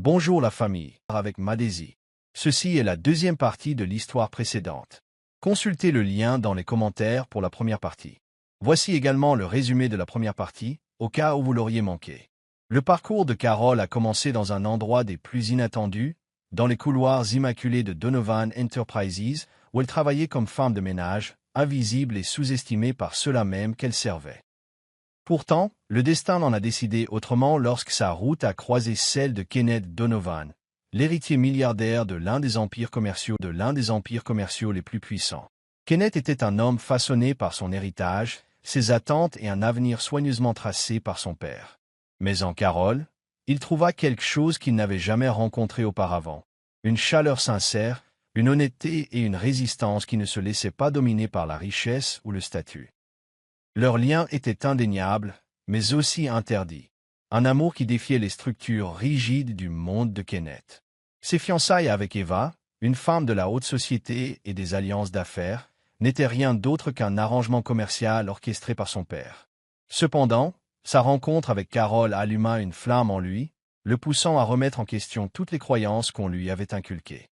Bonjour la famille, avec Madesi. Ceci est la deuxième partie de l'histoire précédente. Consultez le lien dans les commentaires pour la première partie. Voici également le résumé de la première partie, au cas où vous l'auriez manqué. Le parcours de Carol a commencé dans un endroit des plus inattendus, dans les couloirs immaculés de Donovan Enterprises, où elle travaillait comme femme de ménage, invisible et sous-estimée par ceux-là même qu'elle servait. Pourtant, le destin en a décidé autrement lorsque sa route a croisé celle de Kenneth Donovan, l'héritier milliardaire de l'un des empires commerciaux les plus puissants. Kenneth était un homme façonné par son héritage, ses attentes et un avenir soigneusement tracé par son père. Mais en Carol, il trouva quelque chose qu'il n'avait jamais rencontré auparavant. Une chaleur sincère, une honnêteté et une résistance qui ne se laissaient pas dominer par la richesse ou le statut. Leur lien était indéniable, mais aussi interdit. Un amour qui défiait les structures rigides du monde de Kenneth. Ses fiançailles avec Eva, une femme de la haute société et des alliances d'affaires, n'étaient rien d'autre qu'un arrangement commercial orchestré par son père. Cependant, sa rencontre avec Carol alluma une flamme en lui, le poussant à remettre en question toutes les croyances qu'on lui avait inculquées.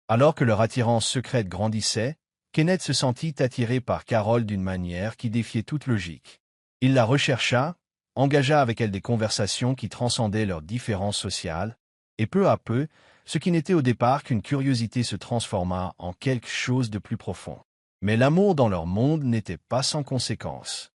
Alors que leur attirance secrète grandissait, Kenneth se sentit attiré par Carol d'une manière qui défiait toute logique. Il la rechercha, engagea avec elle des conversations qui transcendaient leurs différences sociales, et peu à peu, ce qui n'était au départ qu'une curiosité se transforma en quelque chose de plus profond. Mais l'amour dans leur monde n'était pas sans conséquences.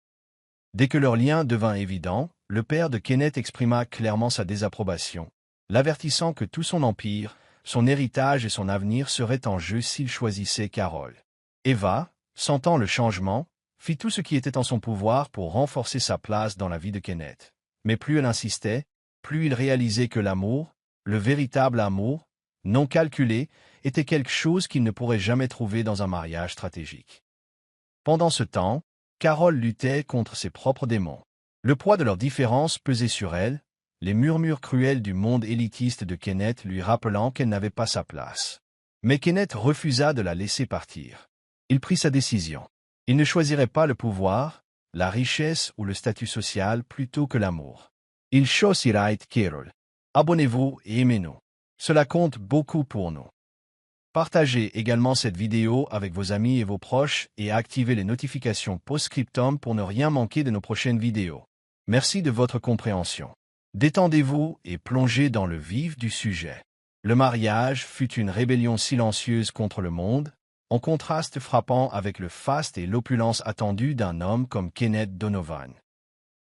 Dès que leur lien devint évident, le père de Kenneth exprima clairement sa désapprobation, l'avertissant que tout son empire, son héritage et son avenir seraient en jeu s'il choisissait Carol. Eva, sentant le changement, fit tout ce qui était en son pouvoir pour renforcer sa place dans la vie de Kenneth. Mais plus elle insistait, plus il réalisait que l'amour, le véritable amour, non calculé, était quelque chose qu'il ne pourrait jamais trouver dans un mariage stratégique. Pendant ce temps, Carol luttait contre ses propres démons. Le poids de leurs différences pesait sur elle, les murmures cruels du monde élitiste de Kenneth lui rappelant qu'elle n'avait pas sa place. Mais Kenneth refusa de la laisser partir. Il prit sa décision. Il ne choisirait pas le pouvoir, la richesse ou le statut social plutôt que l'amour. Il choisirait Carol. Abonnez-vous et aimez-nous. Cela compte beaucoup pour nous. Partagez également cette vidéo avec vos amis et vos proches et activez les notifications post-scriptum pour ne rien manquer de nos prochaines vidéos. Merci de votre compréhension. Détendez-vous et plongez dans le vif du sujet. Le mariage fut une rébellion silencieuse contre le monde, en contraste frappant avec le faste et l'opulence attendue d'un homme comme Kenneth Donovan.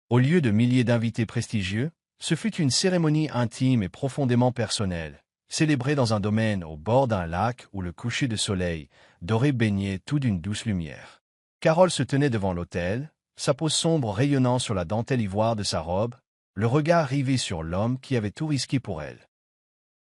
Au lieu de milliers d'invités prestigieux, ce fut une cérémonie intime et profondément personnelle, célébrée dans un domaine au bord d'un lac où le coucher de soleil doré baignait tout d'une douce lumière. Carol se tenait devant l'autel, sa peau sombre rayonnant sur la dentelle ivoire de sa robe, le regard rivé sur l'homme qui avait tout risqué pour elle.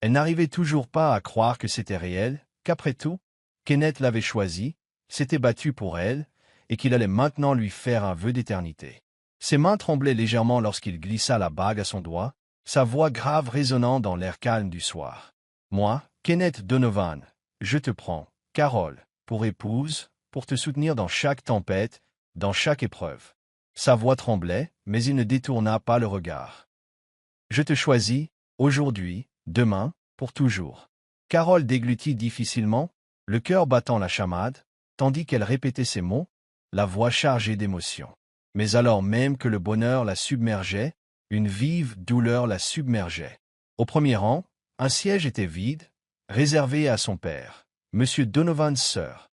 Elle n'arrivait toujours pas à croire que c'était réel, qu'après tout, Kenneth l'avait choisi, s'était battu pour elle, et qu'il allait maintenant lui faire un vœu d'éternité. Ses mains tremblaient légèrement lorsqu'il glissa la bague à son doigt, sa voix grave résonnant dans l'air calme du soir. « Moi, Kenneth Donovan, je te prends, Carol, pour épouse, pour te soutenir dans chaque tempête, dans chaque épreuve. » Sa voix tremblait, mais il ne détourna pas le regard. « Je te choisis, aujourd'hui, demain, pour toujours. » Carol déglutit difficilement, le cœur battant la chamade, tandis qu'elle répétait ces mots, la voix chargée d'émotion. Mais alors même que le bonheur la submergeait, une vive douleur la submergeait. Au premier rang, un siège était vide, réservé à son père, M. Donovan's sœur.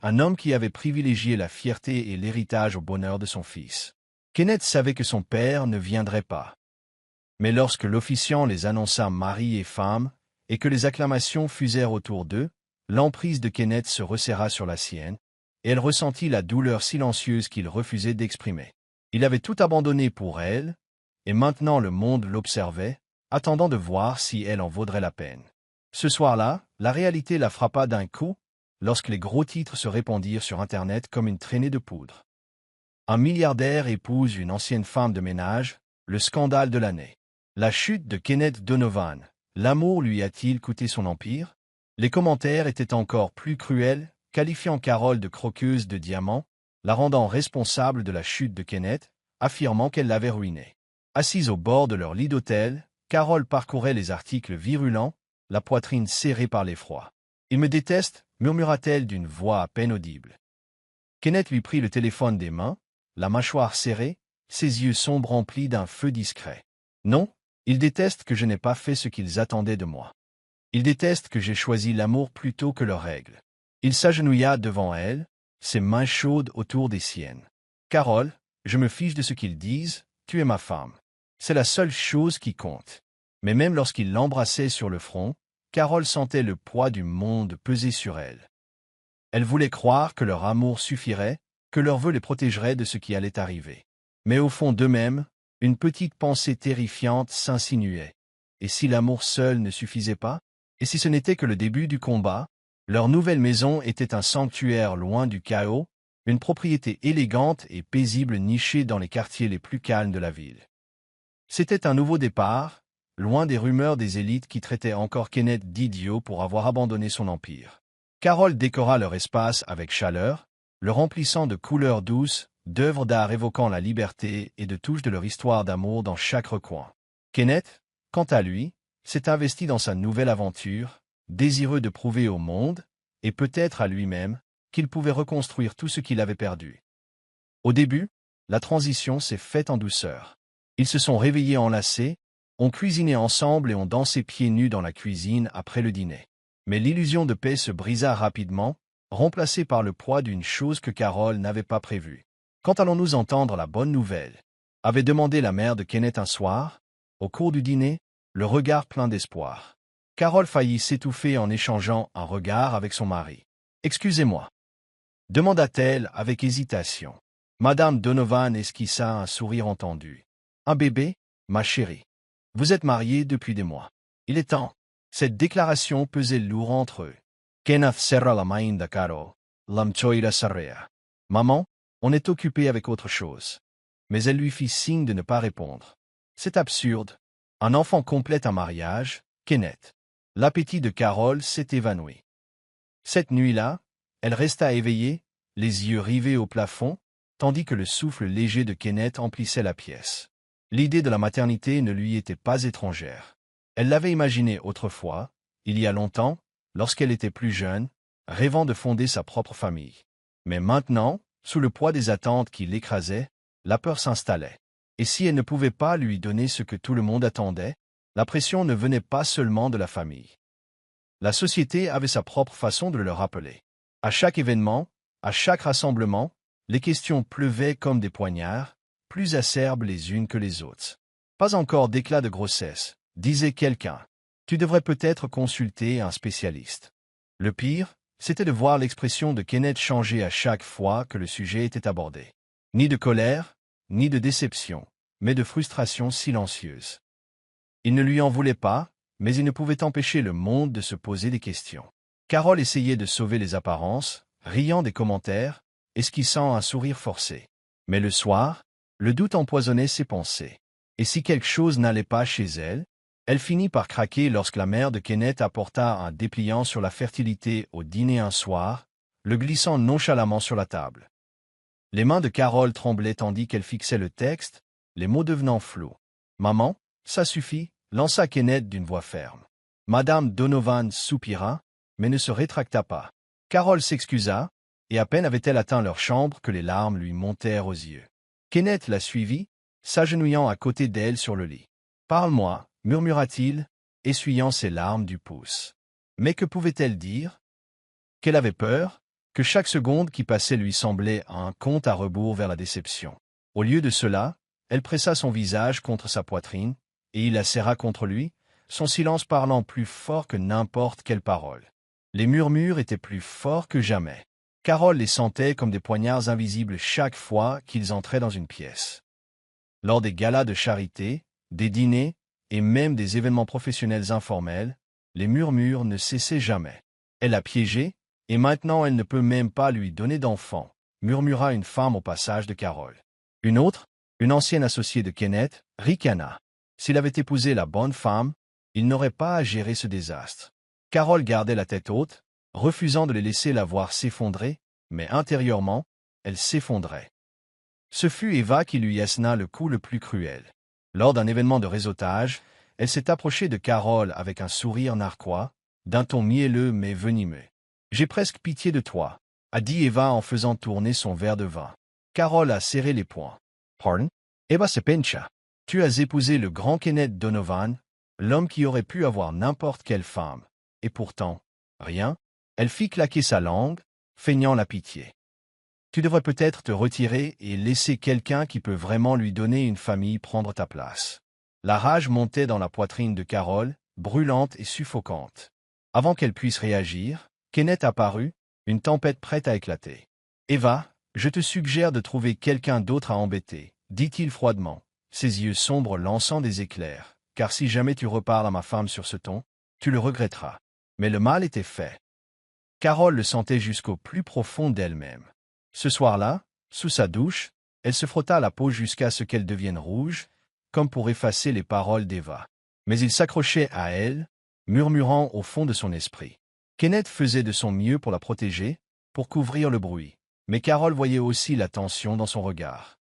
Un homme qui avait privilégié la fierté et l'héritage au bonheur de son fils. Kenneth savait que son père ne viendrait pas. Mais lorsque l'officiant les annonça mari et femme, et que les acclamations fusèrent autour d'eux, l'emprise de Kenneth se resserra sur la sienne, et elle ressentit la douleur silencieuse qu'il refusait d'exprimer. Il avait tout abandonné pour elle, et maintenant le monde l'observait, attendant de voir si elle en vaudrait la peine. Ce soir-là, la réalité la frappa d'un coup, lorsque les gros titres se répandirent sur Internet comme une traînée de poudre. Un milliardaire épouse une ancienne femme de ménage, le scandale de l'année. La chute de Kenneth Donovan, l'amour lui a-t-il coûté son empire? Les commentaires étaient encore plus cruels, qualifiant Carol de croqueuse de diamants, la rendant responsable de la chute de Kenneth, affirmant qu'elle l'avait ruiné. Assises au bord de leur lit d'hôtel, Carole parcourait les articles virulents, la poitrine serrée par l'effroi. « Il me déteste » murmura-t-elle d'une voix à peine audible. Kenneth lui prit le téléphone des mains, la mâchoire serrée, ses yeux sombres remplis d'un feu discret. « Non, ils détestent que je n'ai pas fait ce qu'ils attendaient de moi. Ils détestent que j'ai choisi l'amour plutôt que leurs règles. » Il s'agenouilla devant elle, ses mains chaudes autour des siennes. « Carole, je me fiche de ce qu'ils disent, tu es ma femme. C'est la seule chose qui compte. » Mais même lorsqu'il l'embrassait sur le front, Carole sentait le poids du monde peser sur elle. Elle voulait croire que leur amour suffirait, que leur vœu les protégerait de ce qui allait arriver. Mais au fond d'eux-mêmes, une petite pensée terrifiante s'insinuait. Et si l'amour seul ne suffisait pas? Et si ce n'était que le début du combat? Leur nouvelle maison était un sanctuaire loin du chaos, une propriété élégante et paisible nichée dans les quartiers les plus calmes de la ville. C'était un nouveau départ, loin des rumeurs des élites qui traitaient encore Kenneth d'idiot pour avoir abandonné son empire. Carole décora leur espace avec chaleur, le remplissant de couleurs douces, d'œuvres d'art évoquant la liberté et de touches de leur histoire d'amour dans chaque recoin. Kenneth, quant à lui, s'est investi dans sa nouvelle aventure, désireux de prouver au monde, et peut-être à lui-même, qu'il pouvait reconstruire tout ce qu'il avait perdu. Au début, la transition s'est faite en douceur. Ils se sont réveillés enlacés, ont cuisiné ensemble et ont dansé pieds nus dans la cuisine après le dîner. Mais l'illusion de paix se brisa rapidement, remplacée par le poids d'une chose que Carole n'avait pas prévue. « Quand allons-nous entendre la bonne nouvelle ?» avait demandé la mère de Kenneth un soir, au cours du dîner, le regard plein d'espoir. Carole faillit s'étouffer en échangeant un regard avec son mari. « Excusez-moi » demanda-t-elle avec hésitation. Madame Donovan esquissa un sourire entendu. « Un bébé, ma chérie. Vous êtes mariés depuis des mois. Il est temps. » Cette déclaration pesait lourd entre eux. Kenneth serra la main de Carole. L'amchoira s'arrêta. « Maman, on est occupé avec autre chose. » Mais elle lui fit signe de ne pas répondre. « C'est absurde. Un enfant complète un mariage, Kenneth. » L'appétit de Carole s'est évanoui. Cette nuit-là, elle resta éveillée, les yeux rivés au plafond, tandis que le souffle léger de Kenneth emplissait la pièce. L'idée de la maternité ne lui était pas étrangère. Elle l'avait imaginée autrefois, il y a longtemps, lorsqu'elle était plus jeune, rêvant de fonder sa propre famille. Mais maintenant, sous le poids des attentes qui l'écrasaient, la peur s'installait. Et si elle ne pouvait pas lui donner ce que tout le monde attendait, la pression ne venait pas seulement de la famille. La société avait sa propre façon de le rappeler. À chaque événement, à chaque rassemblement, les questions pleuvaient comme des poignards, plus acerbes les unes que les autres. « Pas encore d'éclat de grossesse », disait quelqu'un. « Tu devrais peut-être consulter un spécialiste. » Le pire, c'était de voir l'expression de Kenneth changer à chaque fois que le sujet était abordé. Ni de colère, ni de déception, mais de frustration silencieuse. Il ne lui en voulait pas, mais il ne pouvait empêcher le monde de se poser des questions. Carole essayait de sauver les apparences, riant des commentaires, esquissant un sourire forcé. Mais le soir, le doute empoisonnait ses pensées. Et si quelque chose n'allait pas chez elle, elle finit par craquer lorsque la mère de Kenneth apporta un dépliant sur la fertilité au dîner un soir, le glissant nonchalamment sur la table. Les mains de Carole tremblaient tandis qu'elle fixait le texte, les mots devenant flous. « Maman, ça suffit » lança Kenneth d'une voix ferme. Madame Donovan soupira, mais ne se rétracta pas. Carole s'excusa, et à peine avait-elle atteint leur chambre que les larmes lui montèrent aux yeux. Kenneth la suivit, s'agenouillant à côté d'elle sur le lit. « Parle-moi » murmura-t-il, essuyant ses larmes du pouce. Mais que pouvait-elle dire? Qu'elle avait peur, que chaque seconde qui passait lui semblait un compte à rebours vers la déception. Au lieu de cela, elle pressa son visage contre sa poitrine, et il la serra contre lui, son silence parlant plus fort que n'importe quelle parole. Les murmures étaient plus forts que jamais. Carole les sentait comme des poignards invisibles chaque fois qu'ils entraient dans une pièce. Lors des galas de charité, des dîners, et même des événements professionnels informels, les murmures ne cessaient jamais. Elle a piégé, et maintenant elle ne peut même pas lui donner d'enfant, murmura une femme au passage de Carole. Une autre, une ancienne associée de Kenneth, ricana. S'il avait épousé la bonne femme, il n'aurait pas à gérer ce désastre. Carole gardait la tête haute, refusant de les laisser la voir s'effondrer, mais intérieurement, elle s'effondrait. Ce fut Eva qui lui assena le coup le plus cruel. Lors d'un événement de réseautage, Elle s'est approchée de Carole avec un sourire narquois, d'un ton mielleux mais venimeux. « J'ai presque pitié de toi », a dit Eva en faisant tourner son verre de vin. Carole a serré les poings. « Pardon? Eva se pencha. Tu as épousé le grand Kenneth Donovan, l'homme qui aurait pu avoir n'importe quelle femme. Et pourtant, rien. » Elle fit claquer sa langue, feignant la pitié. « Tu devrais peut-être te retirer et laisser quelqu'un qui peut vraiment lui donner une famille prendre ta place. » La rage montait dans la poitrine de Carole, brûlante et suffocante. Avant qu'elle puisse réagir, Kenneth apparut, une tempête prête à éclater. « Eva, je te suggère de trouver quelqu'un d'autre à embêter, » dit-il froidement, ses yeux sombres lançant des éclairs, « car si jamais tu reparles à ma femme sur ce ton, tu le regretteras. » Mais le mal était fait. Carole le sentait jusqu'au plus profond d'elle-même. Ce soir-là, sous sa douche, elle se frotta la peau jusqu'à ce qu'elle devienne rouge, comme pour effacer les paroles d'Eva. Mais il s'accrochait à elle, murmurant au fond de son esprit. Kenneth faisait de son mieux pour la protéger, pour couvrir le bruit, mais Carole voyait aussi la tension dans son regard.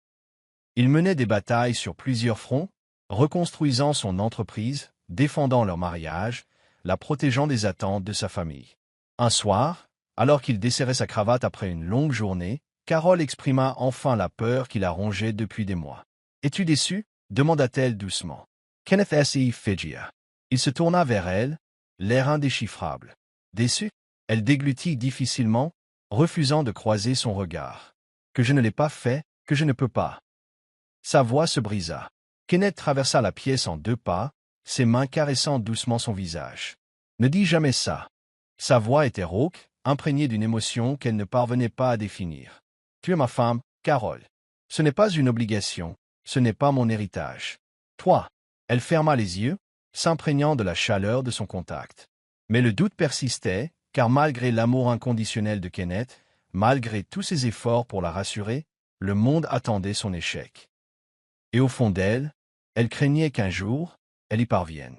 Ils menaient des batailles sur plusieurs fronts, reconstruisant son entreprise, défendant leur mariage, la protégeant des attentes de sa famille. Un soir, alors qu'il desserrait sa cravate après une longue journée, Carole exprima enfin la peur qui la rongeait depuis des mois. « Es-tu déçu ?» demanda-t-elle doucement. Kenneth S.I. Figia. Il se tourna vers elle, l'air indéchiffrable. « Déçu ?» Elle déglutit difficilement, refusant de croiser son regard. « Que je ne l'ai pas fait, que je ne peux pas. » Sa voix se brisa. Kenneth traversa la pièce en 2 pas, ses mains caressant doucement son visage. « Ne dis jamais ça. » Sa voix était rauque, imprégnée d'une émotion qu'elle ne parvenait pas à définir. « Tu es ma femme, Carole. Ce n'est pas une obligation, ce n'est pas mon héritage. Toi !» Elle ferma les yeux, s'imprégnant de la chaleur de son contact. Mais le doute persistait, car malgré l'amour inconditionnel de Kenneth, malgré tous ses efforts pour la rassurer, le monde attendait son échec. Et au fond d'elle, elle craignait qu'un jour, elle y parvienne.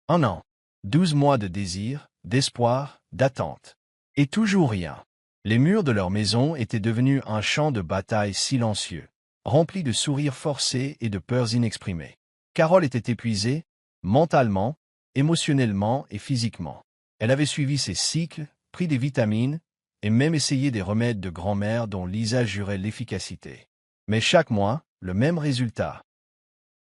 1 an, 12 mois de désir, d'espoir, d'attente. Et toujours rien. Les murs de leur maison étaient devenus un champ de bataille silencieux, rempli de sourires forcés et de peurs inexprimées. Carole était épuisée, mentalement, émotionnellement et physiquement. Elle avait suivi ses cycles, pris des vitamines, et même essayé des remèdes de grand-mère dont Lisa jurait l'efficacité. Mais chaque mois, le même résultat.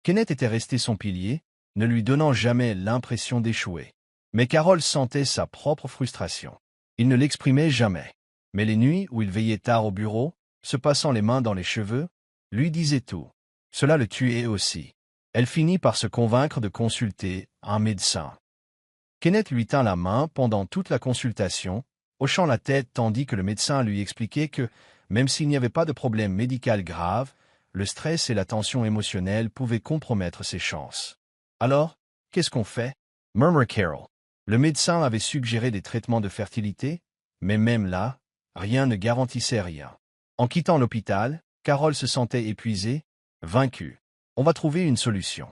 Kenneth était resté son pilier, ne lui donnant jamais l'impression d'échouer. Mais Carole sentait sa propre frustration. Il ne l'exprimait jamais. Mais les nuits où il veillait tard au bureau, se passant les mains dans les cheveux, lui disait tout. Cela le tuait aussi. Elle finit par se convaincre de consulter un médecin. Kenneth lui tint la main pendant toute la consultation, hochant la tête tandis que le médecin lui expliquait que, même s'il n'y avait pas de problème médical grave, le stress et la tension émotionnelle pouvaient compromettre ses chances. « Alors, qu'est-ce qu'on fait ?» murmura Carole. Le médecin avait suggéré des traitements de fertilité, mais même là, rien ne garantissait rien. En quittant l'hôpital, Carole se sentait épuisée, vaincue. « On va trouver une solution. »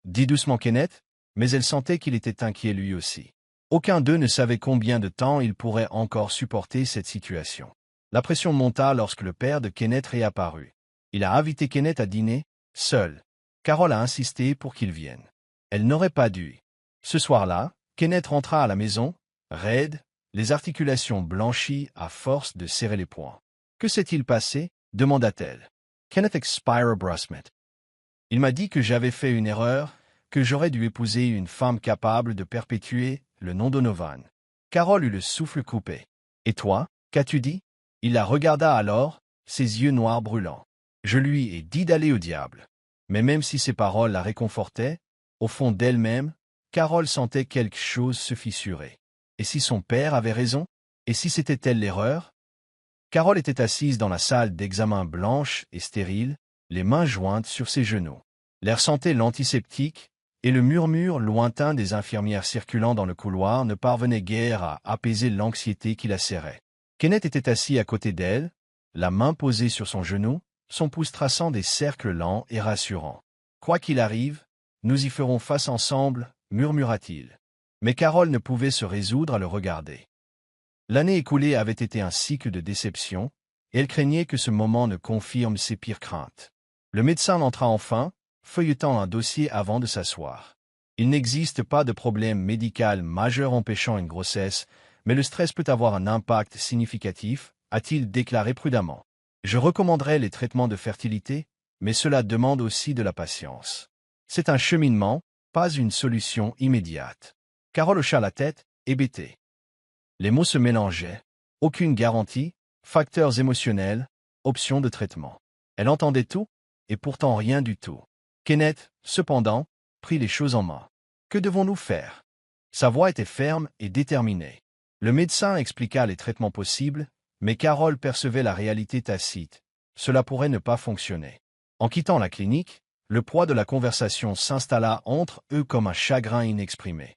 dit doucement Kenneth, mais elle sentait qu'il était inquiet lui aussi. Aucun d'eux ne savait combien de temps il pourrait encore supporter cette situation. La pression monta lorsque le père de Kenneth réapparut. Il a invité Kenneth à dîner, seul. Carole a insisté pour qu'il vienne. Elle n'aurait pas dû. Ce soir-là, Kenneth rentra à la maison, raide, les articulations blanchies à force de serrer les poings. « Que s'est-il passé ?» demanda-t-elle. Kenneth expira brusquement. « Il m'a dit que j'avais fait une erreur, que j'aurais dû épouser une femme capable de perpétuer le nom Donovan. » Carole eut le souffle coupé. « Et toi, qu'as-tu dit ?» Il la regarda alors, ses yeux noirs brûlants. « Je lui ai dit d'aller au diable. » Mais même si ces paroles la réconfortaient, au fond d'elle-même, Carole sentait quelque chose se fissurer. Et si son père avait raison? Et si c'était elle l'erreur? Carole était assise dans la salle d'examen blanche et stérile, les mains jointes sur ses genoux. L'air sentait l'antiseptique, et le murmure lointain des infirmières circulant dans le couloir ne parvenait guère à apaiser l'anxiété qui la serrait. Kenneth était assis à côté d'elle, la main posée sur son genou, son pouce traçant des cercles lents et rassurants. « Quoi qu'il arrive, nous y ferons face ensemble, » murmura-t-il. Mais Carole ne pouvait se résoudre à le regarder. L'année écoulée avait été un cycle de déception, et elle craignait que ce moment ne confirme ses pires craintes. Le médecin entra enfin, feuilletant un dossier avant de s'asseoir. Il n'existe pas de problème médical majeur empêchant une grossesse, mais le stress peut avoir un impact significatif, a-t-il déclaré prudemment. Je recommanderais les traitements de fertilité, mais cela demande aussi de la patience. C'est un cheminement, pas une solution immédiate. Carole hocha la tête, hébétée. Les mots se mélangeaient. Aucune garantie, facteurs émotionnels, options de traitement. Elle entendait tout, et pourtant rien du tout. Kenneth, cependant, prit les choses en main. Que devons-nous faire? Sa voix était ferme et déterminée. Le médecin expliqua les traitements possibles, mais Carole percevait la réalité tacite. Cela pourrait ne pas fonctionner. En quittant la clinique, le poids de la conversation s'installa entre eux comme un chagrin inexprimé.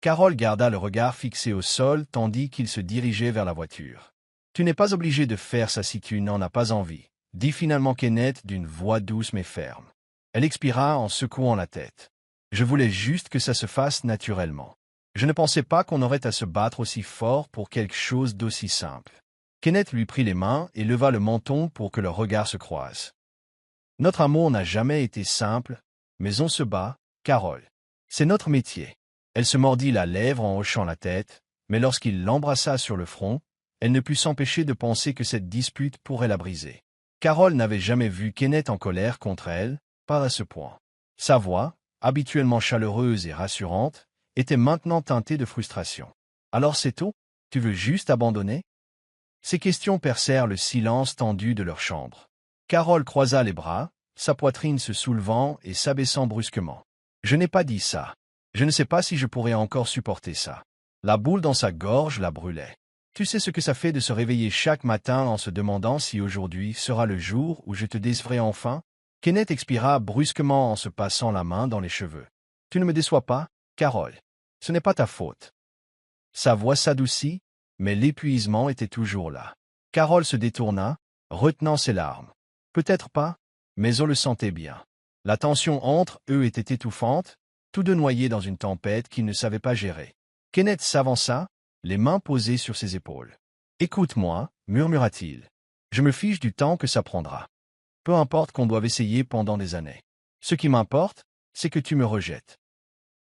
Carole garda le regard fixé au sol tandis qu'il se dirigeait vers la voiture. « Tu n'es pas obligé de faire ça si tu n'en as pas envie », dit finalement Kenneth d'une voix douce mais ferme. Elle expira en secouant la tête. « Je voulais juste que ça se fasse naturellement. Je ne pensais pas qu'on aurait à se battre aussi fort pour quelque chose d'aussi simple. » Kenneth lui prit les mains et leva le menton pour que leurs regards se croisent. « Notre amour n'a jamais été simple, mais on se bat, Carole. C'est notre métier. » Elle se mordit la lèvre en hochant la tête, mais lorsqu'il l'embrassa sur le front, elle ne put s'empêcher de penser que cette dispute pourrait la briser. Carole n'avait jamais vu Kenneth en colère contre elle, pas à ce point. Sa voix, habituellement chaleureuse et rassurante, était maintenant teintée de frustration. « Alors c'est tout? Tu veux juste abandonner ?» Ces questions percèrent le silence tendu de leur chambre. Carole croisa les bras, sa poitrine se soulevant et s'abaissant brusquement. « Je n'ai pas dit ça. Je ne sais pas si je pourrais encore supporter ça. » La boule dans sa gorge la brûlait. « Tu sais ce que ça fait de se réveiller chaque matin en se demandant si aujourd'hui sera le jour où je te décevrai enfin ?» Kenneth expira brusquement en se passant la main dans les cheveux. « Tu ne me déçois pas, Carole. Ce n'est pas ta faute. » Sa voix s'adoucit, mais l'épuisement était toujours là. Carole se détourna, retenant ses larmes. Peut-être pas, mais on le sentait bien. La tension entre eux était étouffante, tous deux noyés dans une tempête qu'ils ne savaient pas gérer. Kenneth s'avança, les mains posées sur ses épaules. « Écoute-moi, murmura-t-il. Je me fiche du temps que ça prendra. Peu importe qu'on doive essayer pendant des années. Ce qui m'importe, c'est que tu me rejettes. »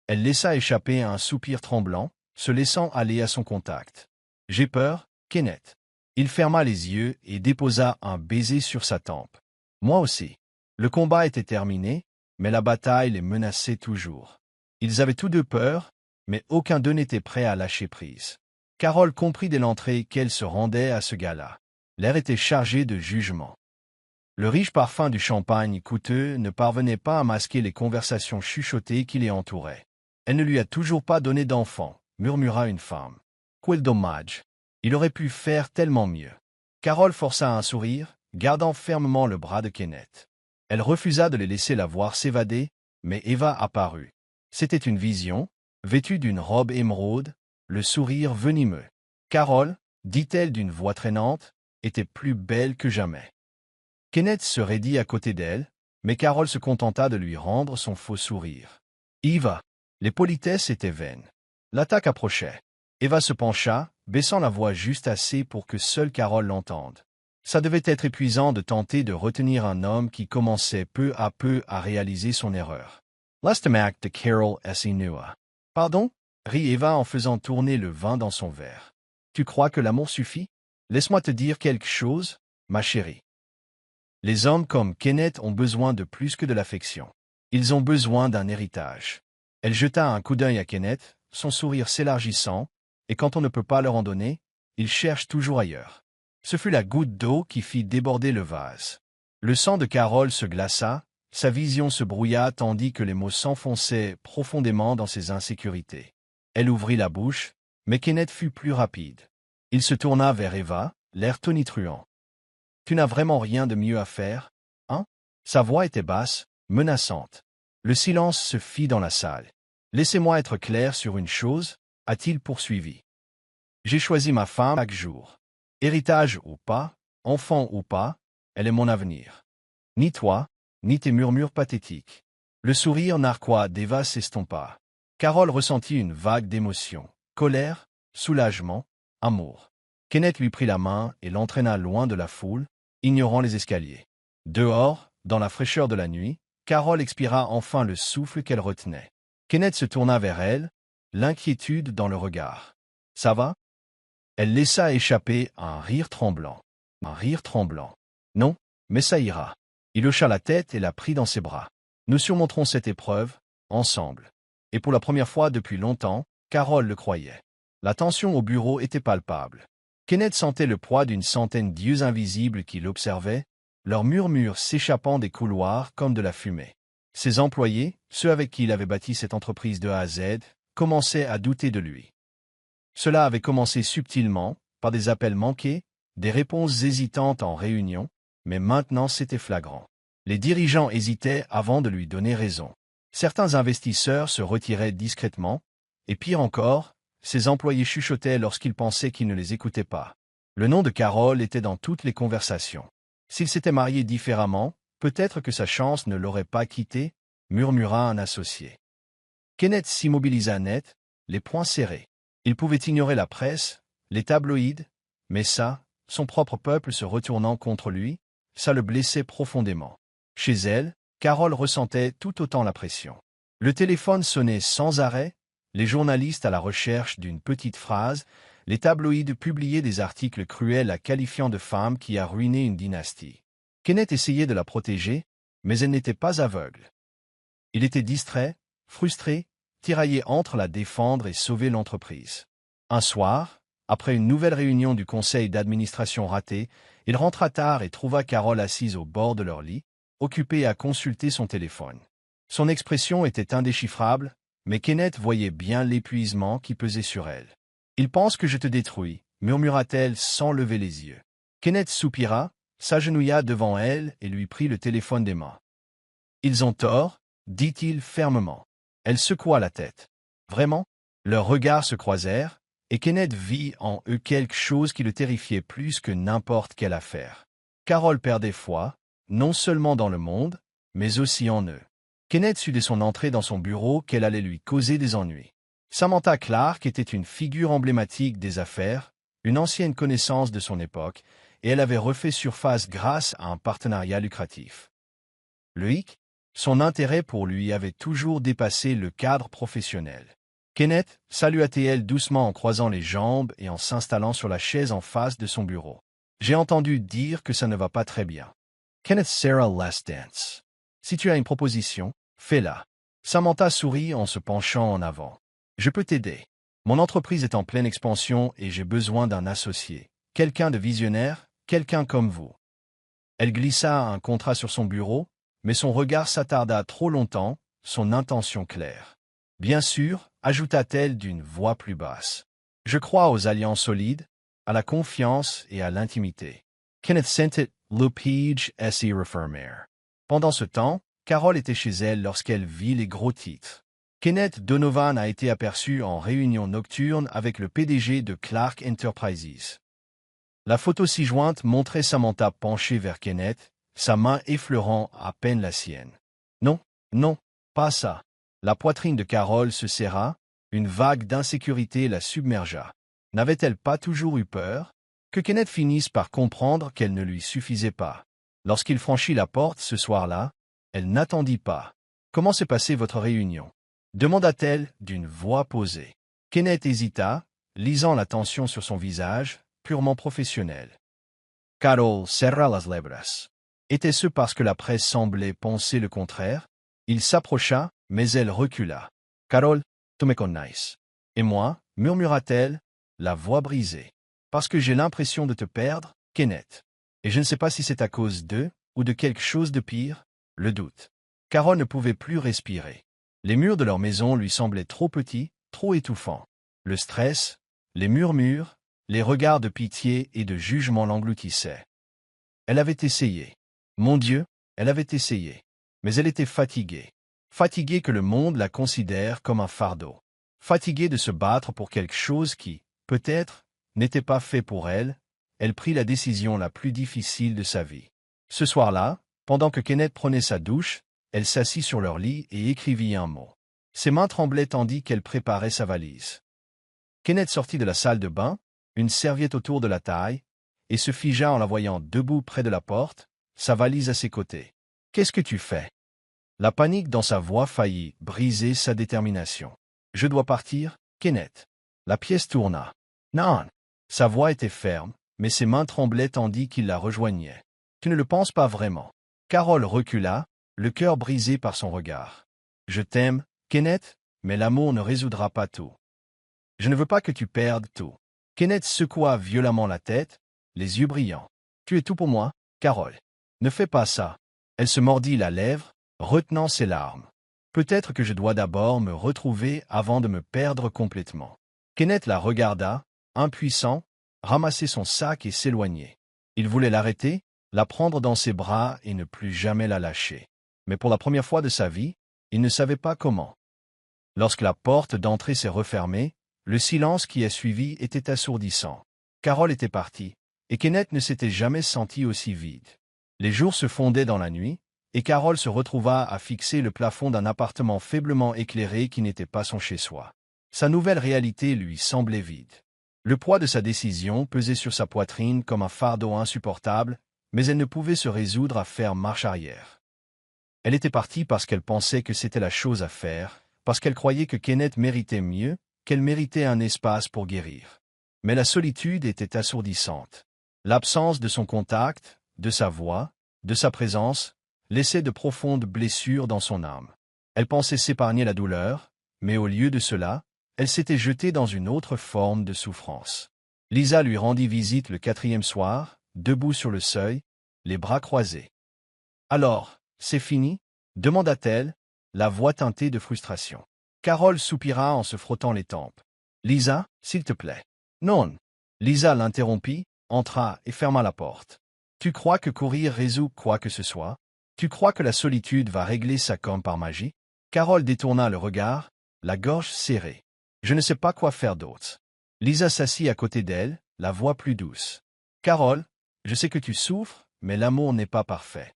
Elle laissa échapper un soupir tremblant, se laissant aller à son contact. « J'ai peur, Kenneth. » Il ferma les yeux et déposa un baiser sur sa tempe. « Moi aussi. » Le combat était terminé, mais la bataille les menaçait toujours. Ils avaient tous deux peur, mais aucun d'eux n'était prêt à lâcher prise. Carole comprit dès l'entrée qu'elle se rendait à ce gala. L'air était chargé de jugement. Le riche parfum du champagne coûteux ne parvenait pas à masquer les conversations chuchotées qui les entouraient. « Elle ne lui a toujours pas donné d'enfant, » murmura une femme. « Quel dommage. Il aurait pu faire tellement mieux. » Carole força un sourire, gardant fermement le bras de Kenneth. Elle refusa de les laisser la voir s'évader, mais Eva apparut. C'était une vision, vêtue d'une robe émeraude, le sourire venimeux. « Carole, dit-elle d'une voix traînante, était plus belle que jamais. » Kenneth se raidit à côté d'elle, mais Carole se contenta de lui rendre son faux sourire. « Eva !» Les politesses étaient vaines. L'attaque approchait. Eva se pencha, baissant la voix juste assez pour que seule Carole l'entende. Ça devait être épuisant de tenter de retenir un homme qui commençait peu à peu à réaliser son erreur. L'estomac de Carole s'inua. « Pardon ?» rit Eva en faisant tourner le vin dans son verre. « Tu crois que l'amour suffit? Laisse-moi te dire quelque chose, ma chérie. Les hommes comme Kenneth ont besoin de plus que de l'affection. Ils ont besoin d'un héritage. » Elle jeta un coup d'œil à Kenneth, son sourire s'élargissant, et quand on ne peut pas leur en donner, ils cherchent toujours ailleurs. Ce fut la goutte d'eau qui fit déborder le vase. Le sang de Carole se glaça, sa vision se brouilla tandis que les mots s'enfonçaient profondément dans ses insécurités. Elle ouvrit la bouche, mais Kenneth fut plus rapide. Il se tourna vers Eva, l'air tonitruant. « Tu n'as vraiment rien de mieux à faire, hein ?» Sa voix était basse, menaçante. Le silence se fit dans la salle. « Laissez-moi être clair sur une chose, » a-t-il poursuivi. « J'ai choisi ma femme chaque jour. Héritage ou pas, enfant ou pas, elle est mon avenir. Ni toi, ni tes murmures pathétiques. » Le sourire narquois d'Eva s'estompa. Carole ressentit une vague d'émotions. Colère, soulagement, amour. Kenneth lui prit la main et l'entraîna loin de la foule, ignorant les escaliers. Dehors, dans la fraîcheur de la nuit, Carole expira enfin le souffle qu'elle retenait. Kenneth se tourna vers elle, l'inquiétude dans le regard. « Ça va ?» Elle laissa échapper un rire tremblant. Un rire tremblant. « Non, mais ça ira. » Il hocha la tête et la prit dans ses bras. « Nous surmonterons cette épreuve, ensemble. » Et pour la première fois depuis longtemps, Carol le croyait. La tension au bureau était palpable. Kenneth sentait le poids d'une centaine d'yeux invisibles qui l'observaient, leurs murmures s'échappant des couloirs comme de la fumée. Ses employés, ceux avec qui il avait bâti cette entreprise de A à Z, commençaient à douter de lui. Cela avait commencé subtilement, par des appels manqués, des réponses hésitantes en réunion, mais maintenant c'était flagrant. Les dirigeants hésitaient avant de lui donner raison. Certains investisseurs se retiraient discrètement, et pire encore, ses employés chuchotaient lorsqu'ils pensaient qu'il ne les écoutait pas. Le nom de Carol était dans toutes les conversations. S'il s'était marié différemment, peut-être que sa chance ne l'aurait pas quitté, murmura un associé. Kenneth s'immobilisa net, les poings serrés. Il pouvait ignorer la presse, les tabloïds, mais ça, son propre peuple se retournant contre lui, ça le blessait profondément. Chez elle, Carol ressentait tout autant la pression. Le téléphone sonnait sans arrêt, les journalistes à la recherche d'une petite phrase, les tabloïds publiaient des articles cruels la qualifiant de femme qui a ruiné une dynastie. Kenneth essayait de la protéger, mais elle n'était pas aveugle. Il était distrait, frustré, tiraillé entre la défendre et sauver l'entreprise. Un soir, après une nouvelle réunion du conseil d'administration ratée, il rentra tard et trouva Carol assise au bord de leur lit, occupée à consulter son téléphone. Son expression était indéchiffrable, mais Kenneth voyait bien l'épuisement qui pesait sur elle. « Il pense que je te détruis », murmura-t-elle sans lever les yeux. Kenneth soupira, s'agenouilla devant elle et lui prit le téléphone des mains. « Ils ont tort, dit-il fermement. Elle secoua la tête. Vraiment? Leurs regards se croisèrent, et Kenneth vit en eux quelque chose qui le terrifiait plus que n'importe quelle affaire. Carol perdait foi, non seulement dans le monde, mais aussi en eux. Kenneth sut dès son entrée dans son bureau qu'elle allait lui causer des ennuis. Samantha Clark était une figure emblématique des affaires, une ancienne connaissance de son époque, et elle avait refait surface grâce à un partenariat lucratif. Le hic, son intérêt pour lui avait toujours dépassé le cadre professionnel. Kenneth salua-t-elle doucement en croisant les jambes et en s'installant sur la chaise en face de son bureau. « J'ai entendu dire que ça ne va pas très bien. » Kenneth serra Last Dance. « Si tu as une proposition, fais-la. » Samantha sourit en se penchant en avant. « Je peux t'aider. Mon entreprise est en pleine expansion et j'ai besoin d'un associé. Quelqu'un de visionnaire, quelqu'un comme vous. » Elle glissa un contrat sur son bureau, mais son regard s'attarda trop longtemps, son intention claire. « Bien sûr, » ajouta-t-elle d'une voix plus basse. « Je crois aux alliances solides, à la confiance et à l'intimité. » Kenneth sentit le page s'y refermer. Pendant ce temps, Carol était chez elle lorsqu'elle vit les gros titres. Kenneth Donovan a été aperçu en réunion nocturne avec le PDG de Clark Enterprises. La photo ci-jointe montrait Samantha penchée vers Kenneth, sa main effleurant à peine la sienne. Non, non, pas ça. La poitrine de Carol se serra, une vague d'insécurité la submergea. N'avait-elle pas toujours eu peur? Que Kenneth finisse par comprendre qu'elle ne lui suffisait pas. Lorsqu'il franchit la porte ce soir-là, elle n'attendit pas. « Comment s'est passée votre réunion ?» demanda-t-elle d'une voix posée. Kenneth hésita, lisant la tension sur son visage, purement professionnel. Carol serra las lèvres. Était-ce parce que la presse semblait penser le contraire? Il s'approcha, mais elle recula. « Carol, tu me connais. » « Et moi ?» murmura-t-elle, la voix brisée. « Parce que j'ai l'impression de te perdre, Kenneth. Et je ne sais pas si c'est à cause d'eux, ou de quelque chose de pire, le doute. » Carol ne pouvait plus respirer. Les murs de leur maison lui semblaient trop petits, trop étouffants. Le stress, les murmures, les regards de pitié et de jugement l'engloutissaient. Elle avait essayé. Mon Dieu, elle avait essayé. Mais elle était fatiguée. Fatiguée que le monde la considère comme un fardeau. Fatiguée de se battre pour quelque chose qui, peut-être, n'était pas fait pour elle, elle prit la décision la plus difficile de sa vie. Ce soir-là, pendant que Kenneth prenait sa douche, elle s'assit sur leur lit et écrivit un mot. Ses mains tremblaient tandis qu'elle préparait sa valise. Kenneth sortit de la salle de bain, une serviette autour de la taille, et se figea en la voyant debout près de la porte, sa valise à ses côtés. « Qu'est-ce que tu fais » La panique dans sa voix faillit briser sa détermination. « Je dois partir, Kenneth. » La pièce tourna. « Non !» Sa voix était ferme, mais ses mains tremblaient tandis qu'il la rejoignait. « Tu ne le penses pas vraiment. » Carol recula, le cœur brisé par son regard. « Je t'aime, Kenneth, mais l'amour ne résoudra pas tout. Je ne veux pas que tu perdes tout. » Kenneth secoua violemment la tête, les yeux brillants. « Tu es tout pour moi, Carol. Ne fais pas ça. » Elle se mordit la lèvre, retenant ses larmes. « Peut-être que je dois d'abord me retrouver avant de me perdre complètement. » Kenneth la regarda, impuissant, ramasser son sac et s'éloigner. Il voulait l'arrêter, la prendre dans ses bras et ne plus jamais la lâcher. Mais pour la première fois de sa vie, il ne savait pas comment. Lorsque la porte d'entrée s'est refermée, le silence qui a suivi était assourdissant. Carol était partie, et Kenneth ne s'était jamais senti aussi vide. Les jours se fondaient dans la nuit, et Carol se retrouva à fixer le plafond d'un appartement faiblement éclairé qui n'était pas son chez-soi. Sa nouvelle réalité lui semblait vide. Le poids de sa décision pesait sur sa poitrine comme un fardeau insupportable, mais elle ne pouvait se résoudre à faire marche arrière. Elle était partie parce qu'elle pensait que c'était la chose à faire, parce qu'elle croyait que Kenneth méritait mieux, qu'elle méritait un espace pour guérir. Mais la solitude était assourdissante. L'absence de son contact, de sa voix, de sa présence, laissait de profondes blessures dans son âme. Elle pensait s'épargner la douleur, mais au lieu de cela, elle s'était jetée dans une autre forme de souffrance. Lisa lui rendit visite le 4e soir, debout sur le seuil, les bras croisés. « Alors, c'est fini ?» demanda-t-elle, la voix teintée de frustration. Carol soupira en se frottant les tempes. « Lisa, s'il te plaît. »« Non. » Lisa l'interrompit, entra et ferma la porte. « Tu crois que courir résout quoi que ce soit? Tu crois que la solitude va régler ça comme par magie ?» Carol détourna le regard, la gorge serrée. « Je ne sais pas quoi faire d'autre. » Lisa s'assit à côté d'elle, la voix plus douce. « Carol, je sais que tu souffres, mais l'amour n'est pas parfait.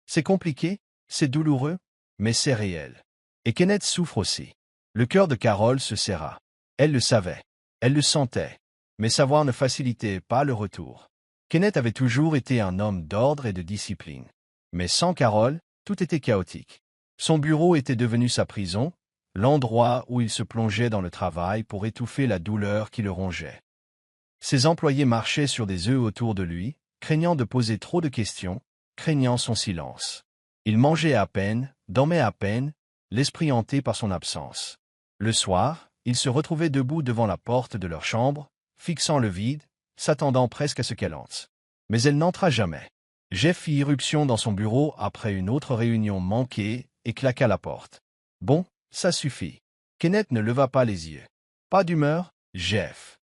C'est compliqué, c'est douloureux, mais c'est réel. Et Kenneth souffre aussi. » Le cœur de Carol se serra. Elle le savait. Elle le sentait. Mais savoir ne facilitait pas le retour. Kenneth avait toujours été un homme d'ordre et de discipline. Mais sans Carol, tout était chaotique. Son bureau était devenu sa prison, l'endroit où il se plongeait dans le travail pour étouffer la douleur qui le rongeait. Ses employés marchaient sur des œufs autour de lui, craignant de poser trop de questions, craignant son silence. Il mangeait à peine, dormait à peine, l'esprit hanté par son absence. Le soir, il se retrouvait debout devant la porte de leur chambre, fixant le vide, s'attendant presque à ce qu'elle entre. Mais elle n'entra jamais. Jeff fit irruption dans son bureau après une autre réunion manquée et claqua la porte. « Bon, ça suffit. » Kenneth ne leva pas les yeux. « Pas d'humeur, Jeff. »«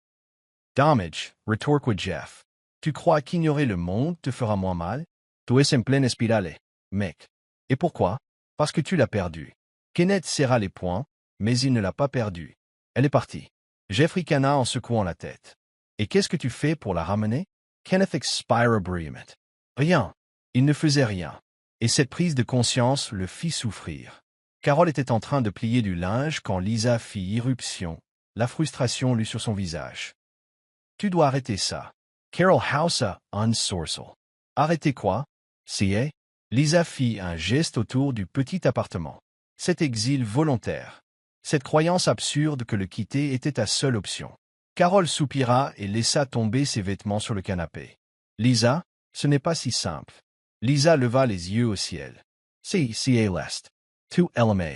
Damage, » rétorqua Jeff. « Tu crois qu'ignorer le monde te fera moins mal? Tu es en pleine spirale, mec. Et pourquoi? Parce que tu l'as perdu. » Kenneth serra les poings, mais il ne l'a pas perdue. Elle est partie. Jeff ricana en secouant la tête. « Et qu'est-ce que tu fais pour la ramener? » Kenneth expira brièvement. « Rien. » Il ne faisait rien. Et cette prise de conscience le fit souffrir. Carol était en train de plier du linge quand Lisa fit irruption, la frustration lut sur son visage. « Tu dois arrêter ça. » Carol haussa un sourcil. « Arrêter quoi? » C'est. Lisa fit un geste autour du petit appartement. Cet exil volontaire. Cette croyance absurde que le quitter était ta seule option. Carol soupira et laissa tomber ses vêtements sur le canapé. « Lisa, ce n'est pas si simple. » Lisa leva les yeux au ciel. « C'est l'est. Tu l'aimes.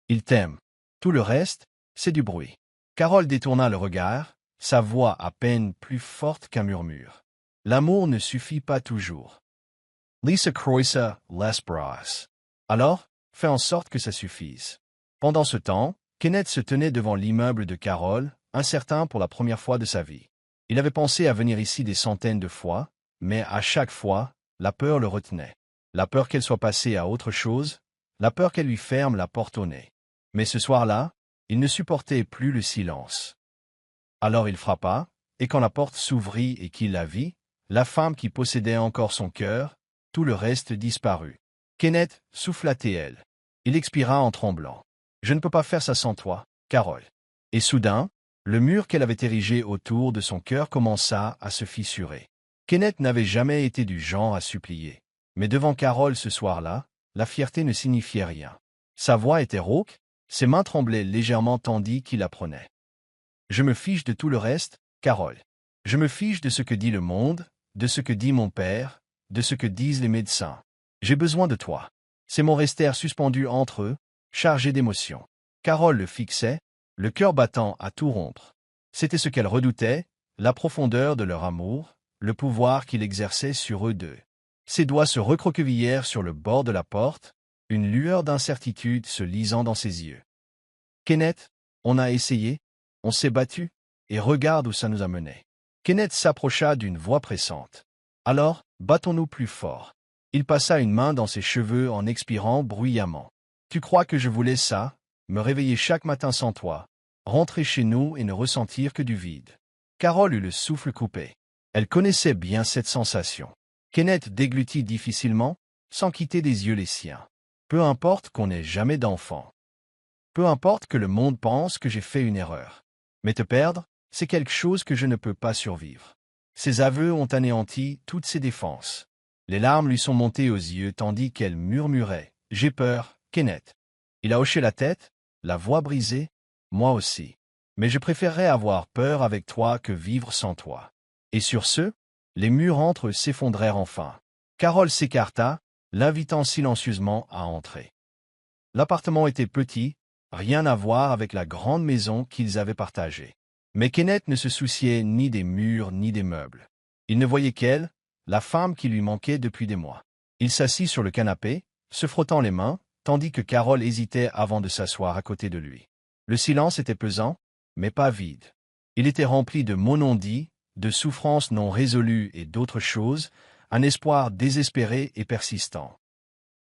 Il t'aime. Tout le reste, c'est du bruit. » Carol détourna le regard, sa voix à peine plus forte qu'un murmure. « L'amour ne suffit pas toujours. » Lisa croisa les bras. « Alors, fais en sorte que ça suffise. » Pendant ce temps, Kenneth se tenait devant l'immeuble de Carol, incertain pour la première fois de sa vie. Il avait pensé à venir ici des centaines de fois, mais à chaque fois, la peur le retenait. La peur qu'elle soit passée à autre chose, la peur qu'elle lui ferme la porte au nez. Mais ce soir-là, il ne supportait plus le silence. Alors il frappa, et quand la porte s'ouvrit et qu'il la vit, la femme qui possédait encore son cœur, tout le reste disparut. Kenneth souffla-t-elle. Il expira en tremblant. « Je ne peux pas faire ça sans toi, Carol. » Et soudain, le mur qu'elle avait érigé autour de son cœur commença à se fissurer. Kenneth n'avait jamais été du genre à supplier. Mais devant Carol ce soir-là, la fierté ne signifiait rien. Sa voix était rauque, ses mains tremblaient légèrement tandis qu'il apprenait. Je me fiche de tout le reste, Carole. Je me fiche de ce que dit le monde, de ce que dit mon père, de ce que disent les médecins. J'ai besoin de toi. Ces mots restèrent suspendus entre eux, chargés d'émotions. Carole le fixait, le cœur battant à tout rompre. C'était ce qu'elle redoutait, la profondeur de leur amour, le pouvoir qu'il exerçait sur eux deux. Ses doigts se recroquevillèrent sur le bord de la porte, une lueur d'incertitude se lisant dans ses yeux. Kenneth, on a essayé, on s'est battu, et regarde où ça nous a menés. Kenneth s'approcha d'une voix pressante. Alors, battons-nous plus fort. Il passa une main dans ses cheveux en expirant bruyamment. Tu crois que je voulais ça, me réveiller chaque matin sans toi, rentrer chez nous et ne ressentir que du vide. Carole eut le souffle coupé. Elle connaissait bien cette sensation. Kenneth déglutit difficilement, sans quitter des yeux les siens. Peu importe qu'on n'ait jamais d'enfant. Peu importe que le monde pense que j'ai fait une erreur. Mais te perdre, c'est quelque chose que je ne peux pas survivre. Ses aveux ont anéanti toutes ses défenses. Les larmes lui sont montées aux yeux tandis qu'elle murmurait « J'ai peur, Kenneth ». Il a hoché la tête, la voix brisée, « Moi aussi. Mais je préférerais avoir peur avec toi que vivre sans toi. » Et sur ce, les murs entre eux s'effondrèrent enfin. Carole s'écarta, l'invitant silencieusement à entrer. L'appartement était petit, rien à voir avec la grande maison qu'ils avaient partagée. Mais Kenneth ne se souciait ni des murs ni des meubles. Il ne voyait qu'elle, la femme qui lui manquait depuis des mois. Il s'assit sur le canapé, se frottant les mains, tandis que Carole hésitait avant de s'asseoir à côté de lui. Le silence était pesant, mais pas vide. Il était rempli de mots non dits, de souffrances non résolues et d'autres choses, un espoir désespéré et persistant.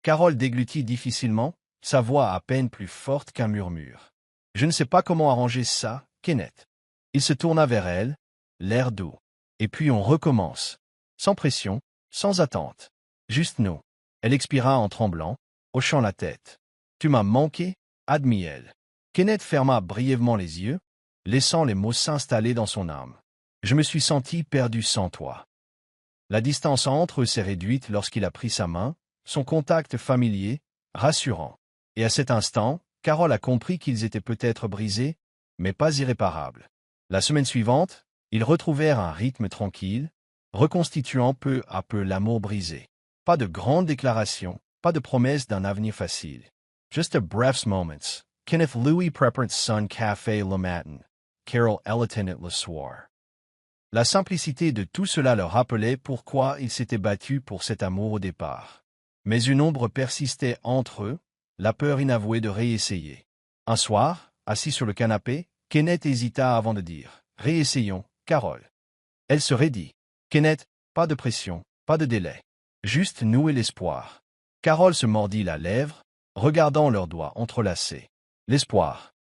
Carole déglutit difficilement, sa voix à peine plus forte qu'un murmure. « Je ne sais pas comment arranger ça, Kenneth. » Il se tourna vers elle, l'air doux. « Et puis on recommence. Sans pression, sans attente. Juste nous. » Elle expira en tremblant, hochant la tête. « Tu m'as manqué, » admit-elle. Kenneth ferma brièvement les yeux, laissant les mots s'installer dans son âme. « Je me suis senti perdu sans toi. » La distance entre eux s'est réduite lorsqu'il a pris sa main, son contact familier, rassurant. Et à cet instant, Carole a compris qu'ils étaient peut-être brisés, mais pas irréparables. La semaine suivante, ils retrouvèrent un rythme tranquille, reconstituant peu à peu l'amour brisé. Pas de grandes déclarations, pas de promesses d'un avenir facile. Just a brief moments. Kenneth Louis Preparant Son Café le matin. Carole Elliton le soir. La simplicité de tout cela leur rappelait pourquoi ils s'étaient battus pour cet amour au départ. Mais une ombre persistait entre eux, la peur inavouée de réessayer. Un soir, assis sur le canapé, Kenneth hésita avant de dire « Réessayons, Carole. » Elle se raidit. « Kenneth, pas de pression, pas de délai. Juste nous et l'espoir. » Carole se mordit la lèvre, regardant leurs doigts entrelacés. L'espoir.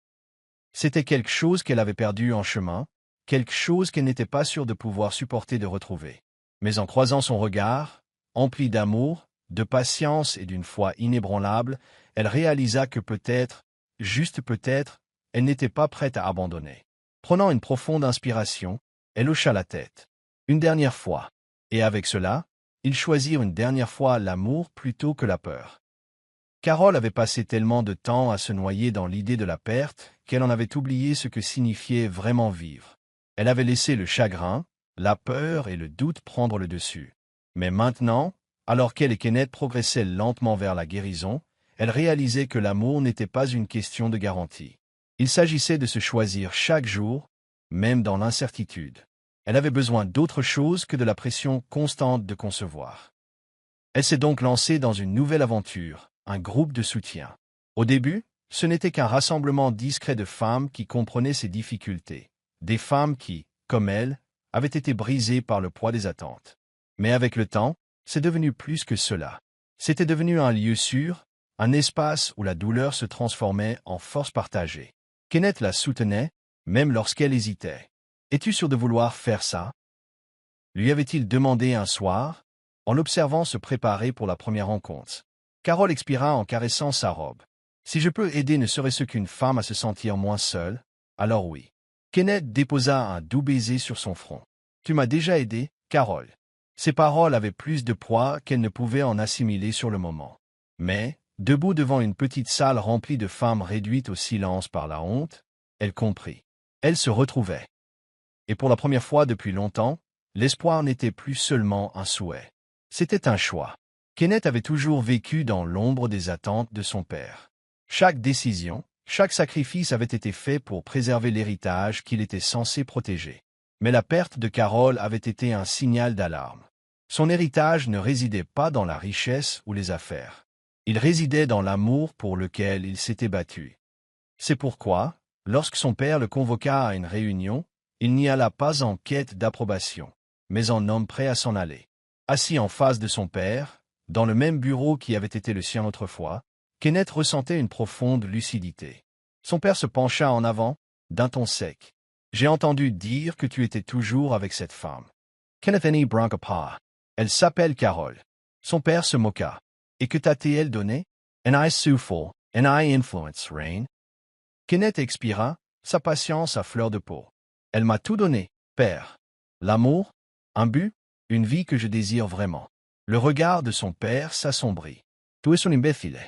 C'était quelque chose qu'elle avait perdu en chemin, quelque chose qu'elle n'était pas sûre de pouvoir supporter de retrouver. Mais en croisant son regard, empli d'amour, de patience et d'une foi inébranlable, elle réalisa que peut-être, juste peut-être, elle n'était pas prête à abandonner. Prenant une profonde inspiration, elle hocha la tête. Une dernière fois. Et avec cela, ils choisirent une dernière fois l'amour plutôt que la peur. Carole avait passé tellement de temps à se noyer dans l'idée de la perte qu'elle en avait oublié ce que signifiait vraiment vivre. Elle avait laissé le chagrin, la peur et le doute prendre le dessus. Mais maintenant, alors qu'elle et Kenneth progressaient lentement vers la guérison, elle réalisait que l'amour n'était pas une question de garantie. Il s'agissait de se choisir chaque jour, même dans l'incertitude. Elle avait besoin d'autre chose que de la pression constante de concevoir. Elle s'est donc lancée dans une nouvelle aventure, un groupe de soutien. Au début, ce n'était qu'un rassemblement discret de femmes qui comprenaient ses difficultés, des femmes qui, comme elle, avaient été brisées par le poids des attentes. Mais avec le temps, c'est devenu plus que cela. C'était devenu un lieu sûr, un espace où la douleur se transformait en force partagée. Kenneth la soutenait, même lorsqu'elle hésitait. « Es-tu sûr de vouloir faire ça ?» lui avait-il demandé un soir, en l'observant se préparer pour la première rencontre. Carole expira en caressant sa robe. « Si je peux aider ne serait-ce qu'une femme à se sentir moins seule, alors oui. » Kenneth déposa un doux baiser sur son front. « Tu m'as déjà aidé, Carole. » Ces paroles avaient plus de poids qu'elle ne pouvait en assimiler sur le moment. Mais, debout devant une petite salle remplie de femmes réduites au silence par la honte, elle comprit. Elle se retrouvait. Et pour la première fois depuis longtemps, l'espoir n'était plus seulement un souhait. C'était un choix. Kenneth avait toujours vécu dans l'ombre des attentes de son père. Chaque décision, chaque sacrifice avait été fait pour préserver l'héritage qu'il était censé protéger. Mais la perte de Carol avait été un signal d'alarme. Son héritage ne résidait pas dans la richesse ou les affaires. Il résidait dans l'amour pour lequel il s'était battu. C'est pourquoi, lorsque son père le convoqua à une réunion, il n'y alla pas en quête d'approbation, mais en homme prêt à s'en aller. Assis en face de son père, dans le même bureau qui avait été le sien autrefois, Kenneth ressentait une profonde lucidité. Son père se pencha en avant, d'un ton sec. « J'ai entendu dire que tu étais toujours avec cette femme. » Kenneth n'y brinqua pas. « Elle s'appelle Carol. » Son père se moqua. « Et que t'a-t-elle donné? »« And I souffle, and I influence, Rain. » Kenneth expira, sa patience à fleur de peau. « Elle m'a tout donné, père. L'amour, un but, une vie que je désire vraiment. » Le regard de son père s'assombrit. « Tu es un imbécile. »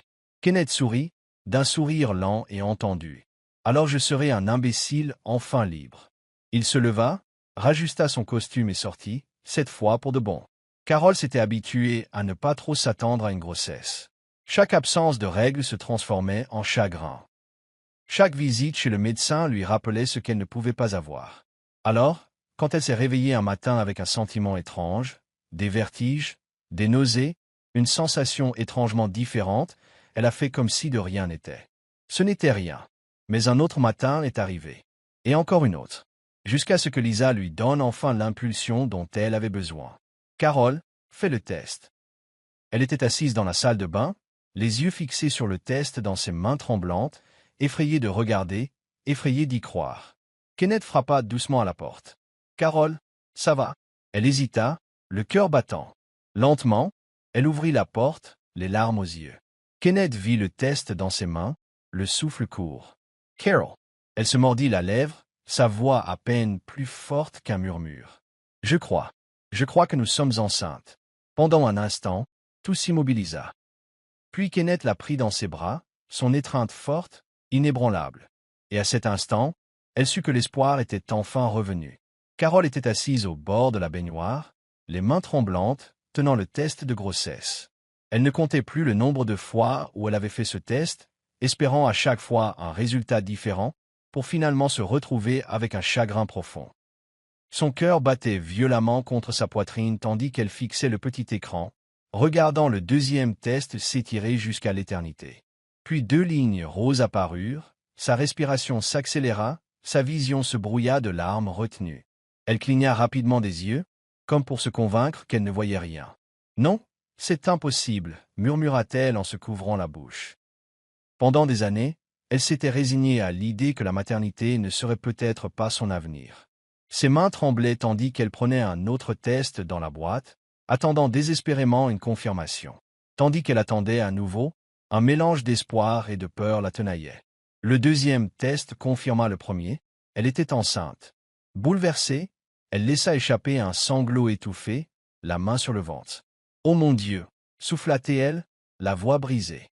Kenneth sourit, d'un sourire lent et entendu. « Alors je serai un imbécile enfin libre. » Il se leva, rajusta son costume et sortit, cette fois pour de bon. Carol s'était habituée à ne pas trop s'attendre à une grossesse. Chaque absence de règles se transformait en chagrin. Chaque visite chez le médecin lui rappelait ce qu'elle ne pouvait pas avoir. Alors, quand elle s'est réveillée un matin avec un sentiment étrange, des vertiges, des nausées, une sensation étrangement différente, elle a fait comme si de rien n'était. Ce n'était rien. Mais un autre matin est arrivé. Et encore une autre. Jusqu'à ce que Lisa lui donne enfin l'impulsion dont elle avait besoin. Carol, fais le test. Elle était assise dans la salle de bain, les yeux fixés sur le test dans ses mains tremblantes, effrayée de regarder, effrayée d'y croire. Kenneth frappa doucement à la porte. « Carol, ça va ?» Elle hésita, le cœur battant. Lentement, elle ouvrit la porte, les larmes aux yeux. Kenneth vit le test dans ses mains, le souffle court. « Carol !» Elle se mordit la lèvre, sa voix à peine plus forte qu'un murmure. « Je crois que nous sommes enceintes. » Pendant un instant, tout s'immobilisa. Puis Kenneth la prit dans ses bras, son étreinte forte, inébranlable. Et à cet instant, elle sut que l'espoir était enfin revenu. Carol était assise au bord de la baignoire, les mains tremblantes, tenant le test de grossesse. Elle ne comptait plus le nombre de fois où elle avait fait ce test, espérant à chaque fois un résultat différent, pour finalement se retrouver avec un chagrin profond. Son cœur battait violemment contre sa poitrine tandis qu'elle fixait le petit écran, regardant le deuxième test s'étirer jusqu'à l'éternité. Puis 2 lignes roses apparurent, sa respiration s'accéléra, sa vision se brouilla de larmes retenues. Elle cligna rapidement des yeux, comme pour se convaincre qu'elle ne voyait rien. « Non, c'est impossible » murmura-t-elle en se couvrant la bouche. Pendant des années, elle s'était résignée à l'idée que la maternité ne serait peut-être pas son avenir. Ses mains tremblaient tandis qu'elle prenait un autre test dans la boîte, attendant désespérément une confirmation. Tandis qu'elle attendait à nouveau, un mélange d'espoir et de peur la tenaillait. Le deuxième test confirma le premier, elle était enceinte. Bouleversée, elle laissa échapper un sanglot étouffé, la main sur le ventre. « Oh mon Dieu !» souffla-t-elle, la voix brisée.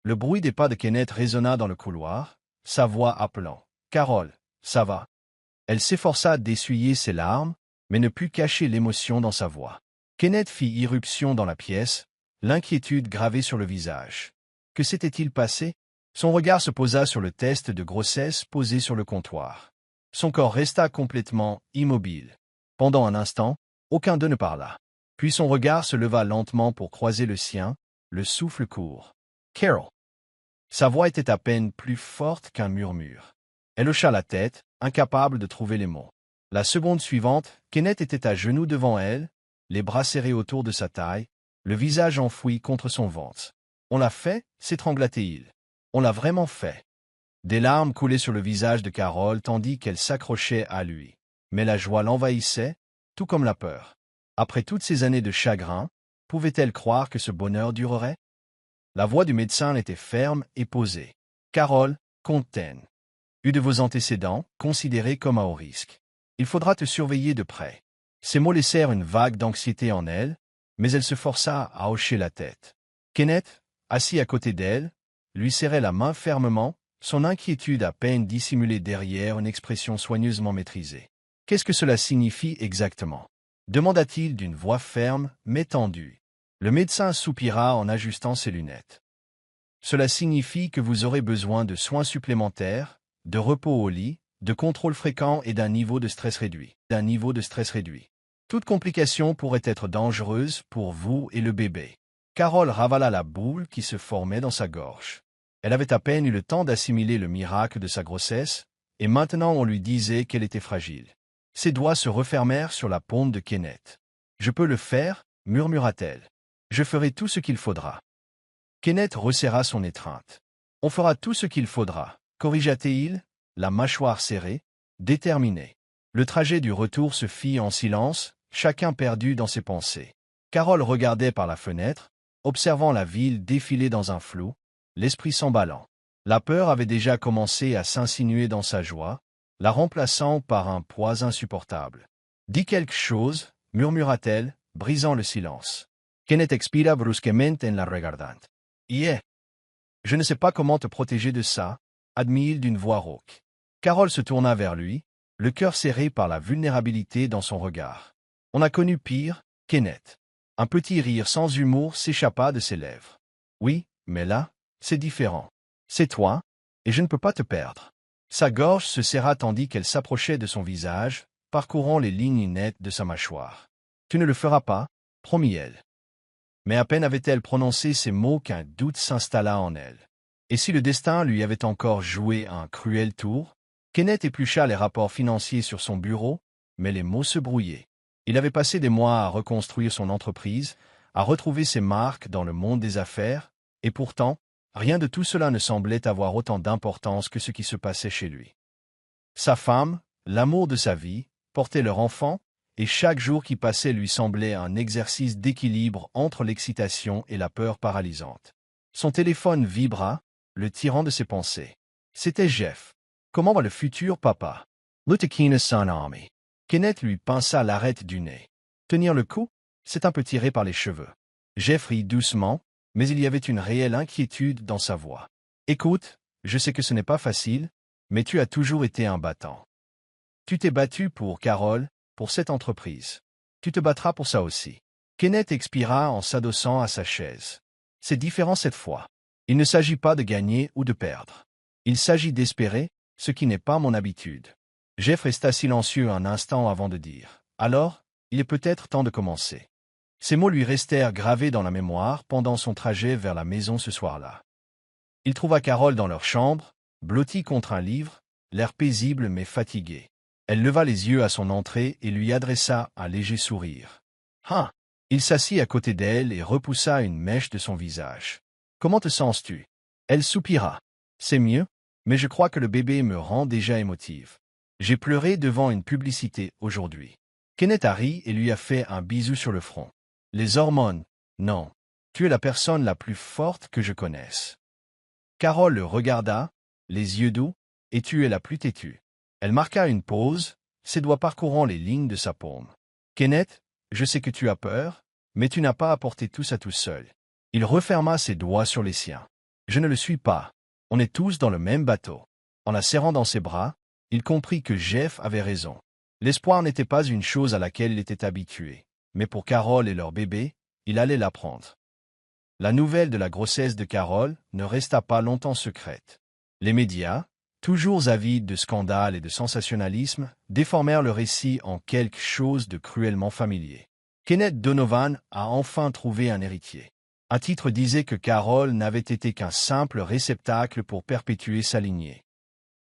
Le bruit des pas de Kenneth résonna dans le couloir, sa voix appelant. « Carol, ça va ?» Elle s'efforça d'essuyer ses larmes, mais ne put cacher l'émotion dans sa voix. Kenneth fit irruption dans la pièce, l'inquiétude gravée sur le visage. Que s'était-il passé? Son regard se posa sur le test de grossesse posé sur le comptoir. Son corps resta complètement immobile. Pendant un instant, aucun d'eux ne parla. Puis son regard se leva lentement pour croiser le sien, le souffle court. « Carol !» Sa voix était à peine plus forte qu'un murmure. Elle hocha la tête, incapable de trouver les mots. La seconde suivante, Kenneth était à genoux devant elle, les bras serrés autour de sa taille, le visage enfoui contre son ventre. « On l'a fait » s'étrangla-t-il. « On l'a vraiment fait. » Des larmes coulaient sur le visage de Carol tandis qu'elle s'accrochait à lui. Mais la joie l'envahissait, tout comme la peur. Après toutes ces années de chagrin, pouvait-elle croire que ce bonheur durerait? La voix du médecin était ferme et posée. « Carol, compte-t-elle. Eu de vos antécédents, considérés comme à haut risque. Il faudra te surveiller de près. » Ces mots laissèrent une vague d'anxiété en elle, mais elle se força à hocher la tête. « Kenneth, assis à côté d'elle, lui serrait la main fermement, son inquiétude à peine dissimulée derrière une expression soigneusement maîtrisée. « Qu'est-ce que cela signifie exactement » demanda-t-il d'une voix ferme, mais tendue. Le médecin soupira en ajustant ses lunettes. « Cela signifie que vous aurez besoin de soins supplémentaires, de repos au lit, de contrôle fréquent et d'un niveau de stress réduit. Toute complication pourrait être dangereuse pour vous et le bébé. » Carole ravala la boule qui se formait dans sa gorge. Elle avait à peine eu le temps d'assimiler le miracle de sa grossesse, et maintenant on lui disait qu'elle était fragile. Ses doigts se refermèrent sur la paume de Kenneth. « Je peux le faire, murmura-t-elle. Je ferai tout ce qu'il faudra. » Kenneth resserra son étreinte. « On fera tout ce qu'il faudra, corrigea-t-il, la mâchoire serrée, déterminé. Le trajet du retour se fit en silence, chacun perdu dans ses pensées. Carole regardait par la fenêtre, observant la ville défiler dans un flou, l'esprit s'emballant. La peur avait déjà commencé à s'insinuer dans sa joie, la remplaçant par un poids insupportable. « Dis quelque chose, murmura-t-elle, brisant le silence. Kenneth expira brusquement en la regardant. « Yeah. Je ne sais pas comment te protéger de ça, admit-il d'une voix rauque. Carole se tourna vers lui, le cœur serré par la vulnérabilité dans son regard. « On a connu pire, Kenneth. » Un petit rire sans humour s'échappa de ses lèvres. « Oui, mais là, c'est différent. C'est toi, et je ne peux pas te perdre. » Sa gorge se serra tandis qu'elle s'approchait de son visage, parcourant les lignes nettes de sa mâchoire. « Tu ne le feras pas, promit-elle. » Mais à peine avait-elle prononcé ces mots qu'un doute s'installa en elle. Et si le destin lui avait encore joué un cruel tour? Kenneth éplucha les rapports financiers sur son bureau, mais les mots se brouillaient. Il avait passé des mois à reconstruire son entreprise, à retrouver ses marques dans le monde des affaires, et pourtant, rien de tout cela ne semblait avoir autant d'importance que ce qui se passait chez lui. Sa femme, l'amour de sa vie, portaient leur enfant, et chaque jour qui passait lui semblait un exercice d'équilibre entre l'excitation et la peur paralysante. Son téléphone vibra, le tirant de ses pensées. C'était Jeff. Comment va le futur papa? Lutekina son ami. Kenneth lui pinça l'arête du nez. Tenir le coup, c'est un peu tiré par les cheveux. Jeff rit doucement, mais il y avait une réelle inquiétude dans sa voix. Écoute, je sais que ce n'est pas facile, mais tu as toujours été un battant. Tu t'es battu pour Carole, pour cette entreprise. Tu te battras pour ça aussi. Kenneth expira en s'adossant à sa chaise. C'est différent cette fois. Il ne s'agit pas de gagner ou de perdre. Il s'agit d'espérer, ce qui n'est pas mon habitude. Jeff resta silencieux un instant avant de dire. Alors, il est peut-être temps de commencer. Ces mots lui restèrent gravés dans la mémoire pendant son trajet vers la maison ce soir-là. Il trouva Carole dans leur chambre, blottie contre un livre, l'air paisible mais fatigué. Elle leva les yeux à son entrée et lui adressa un léger sourire. « Ah !» Il s'assit à côté d'elle et repoussa une mèche de son visage. « Comment te sens-tu » Elle soupira. « C'est mieux, mais je crois que le bébé me rend déjà émotive. J'ai pleuré devant une publicité aujourd'hui. » Kenneth a ri et lui a fait un bisou sur le front. « Les hormones, non. Tu es la personne la plus forte que je connaisse. » Carole le regarda, les yeux doux, et tu es la plus têtue. Elle marqua une pause, ses doigts parcourant les lignes de sa paume. « Kenneth, je sais que tu as peur, mais tu n'as pas apporté tout ça tout seul. » Il referma ses doigts sur les siens. « Je ne le suis pas. On est tous dans le même bateau. » En la serrant dans ses bras, il comprit que Jeff avait raison. L'espoir n'était pas une chose à laquelle il était habitué, mais pour Carole et leur bébé, il allait l'apprendre. La nouvelle de la grossesse de Carole ne resta pas longtemps secrète. Les médias, toujours avides de scandales et de sensationnalisme, déformèrent le récit en quelque chose de cruellement familier. Kenneth Donovan a enfin trouvé un héritier. Un titre disait que Carole n'avait été qu'un simple réceptacle pour perpétuer sa lignée.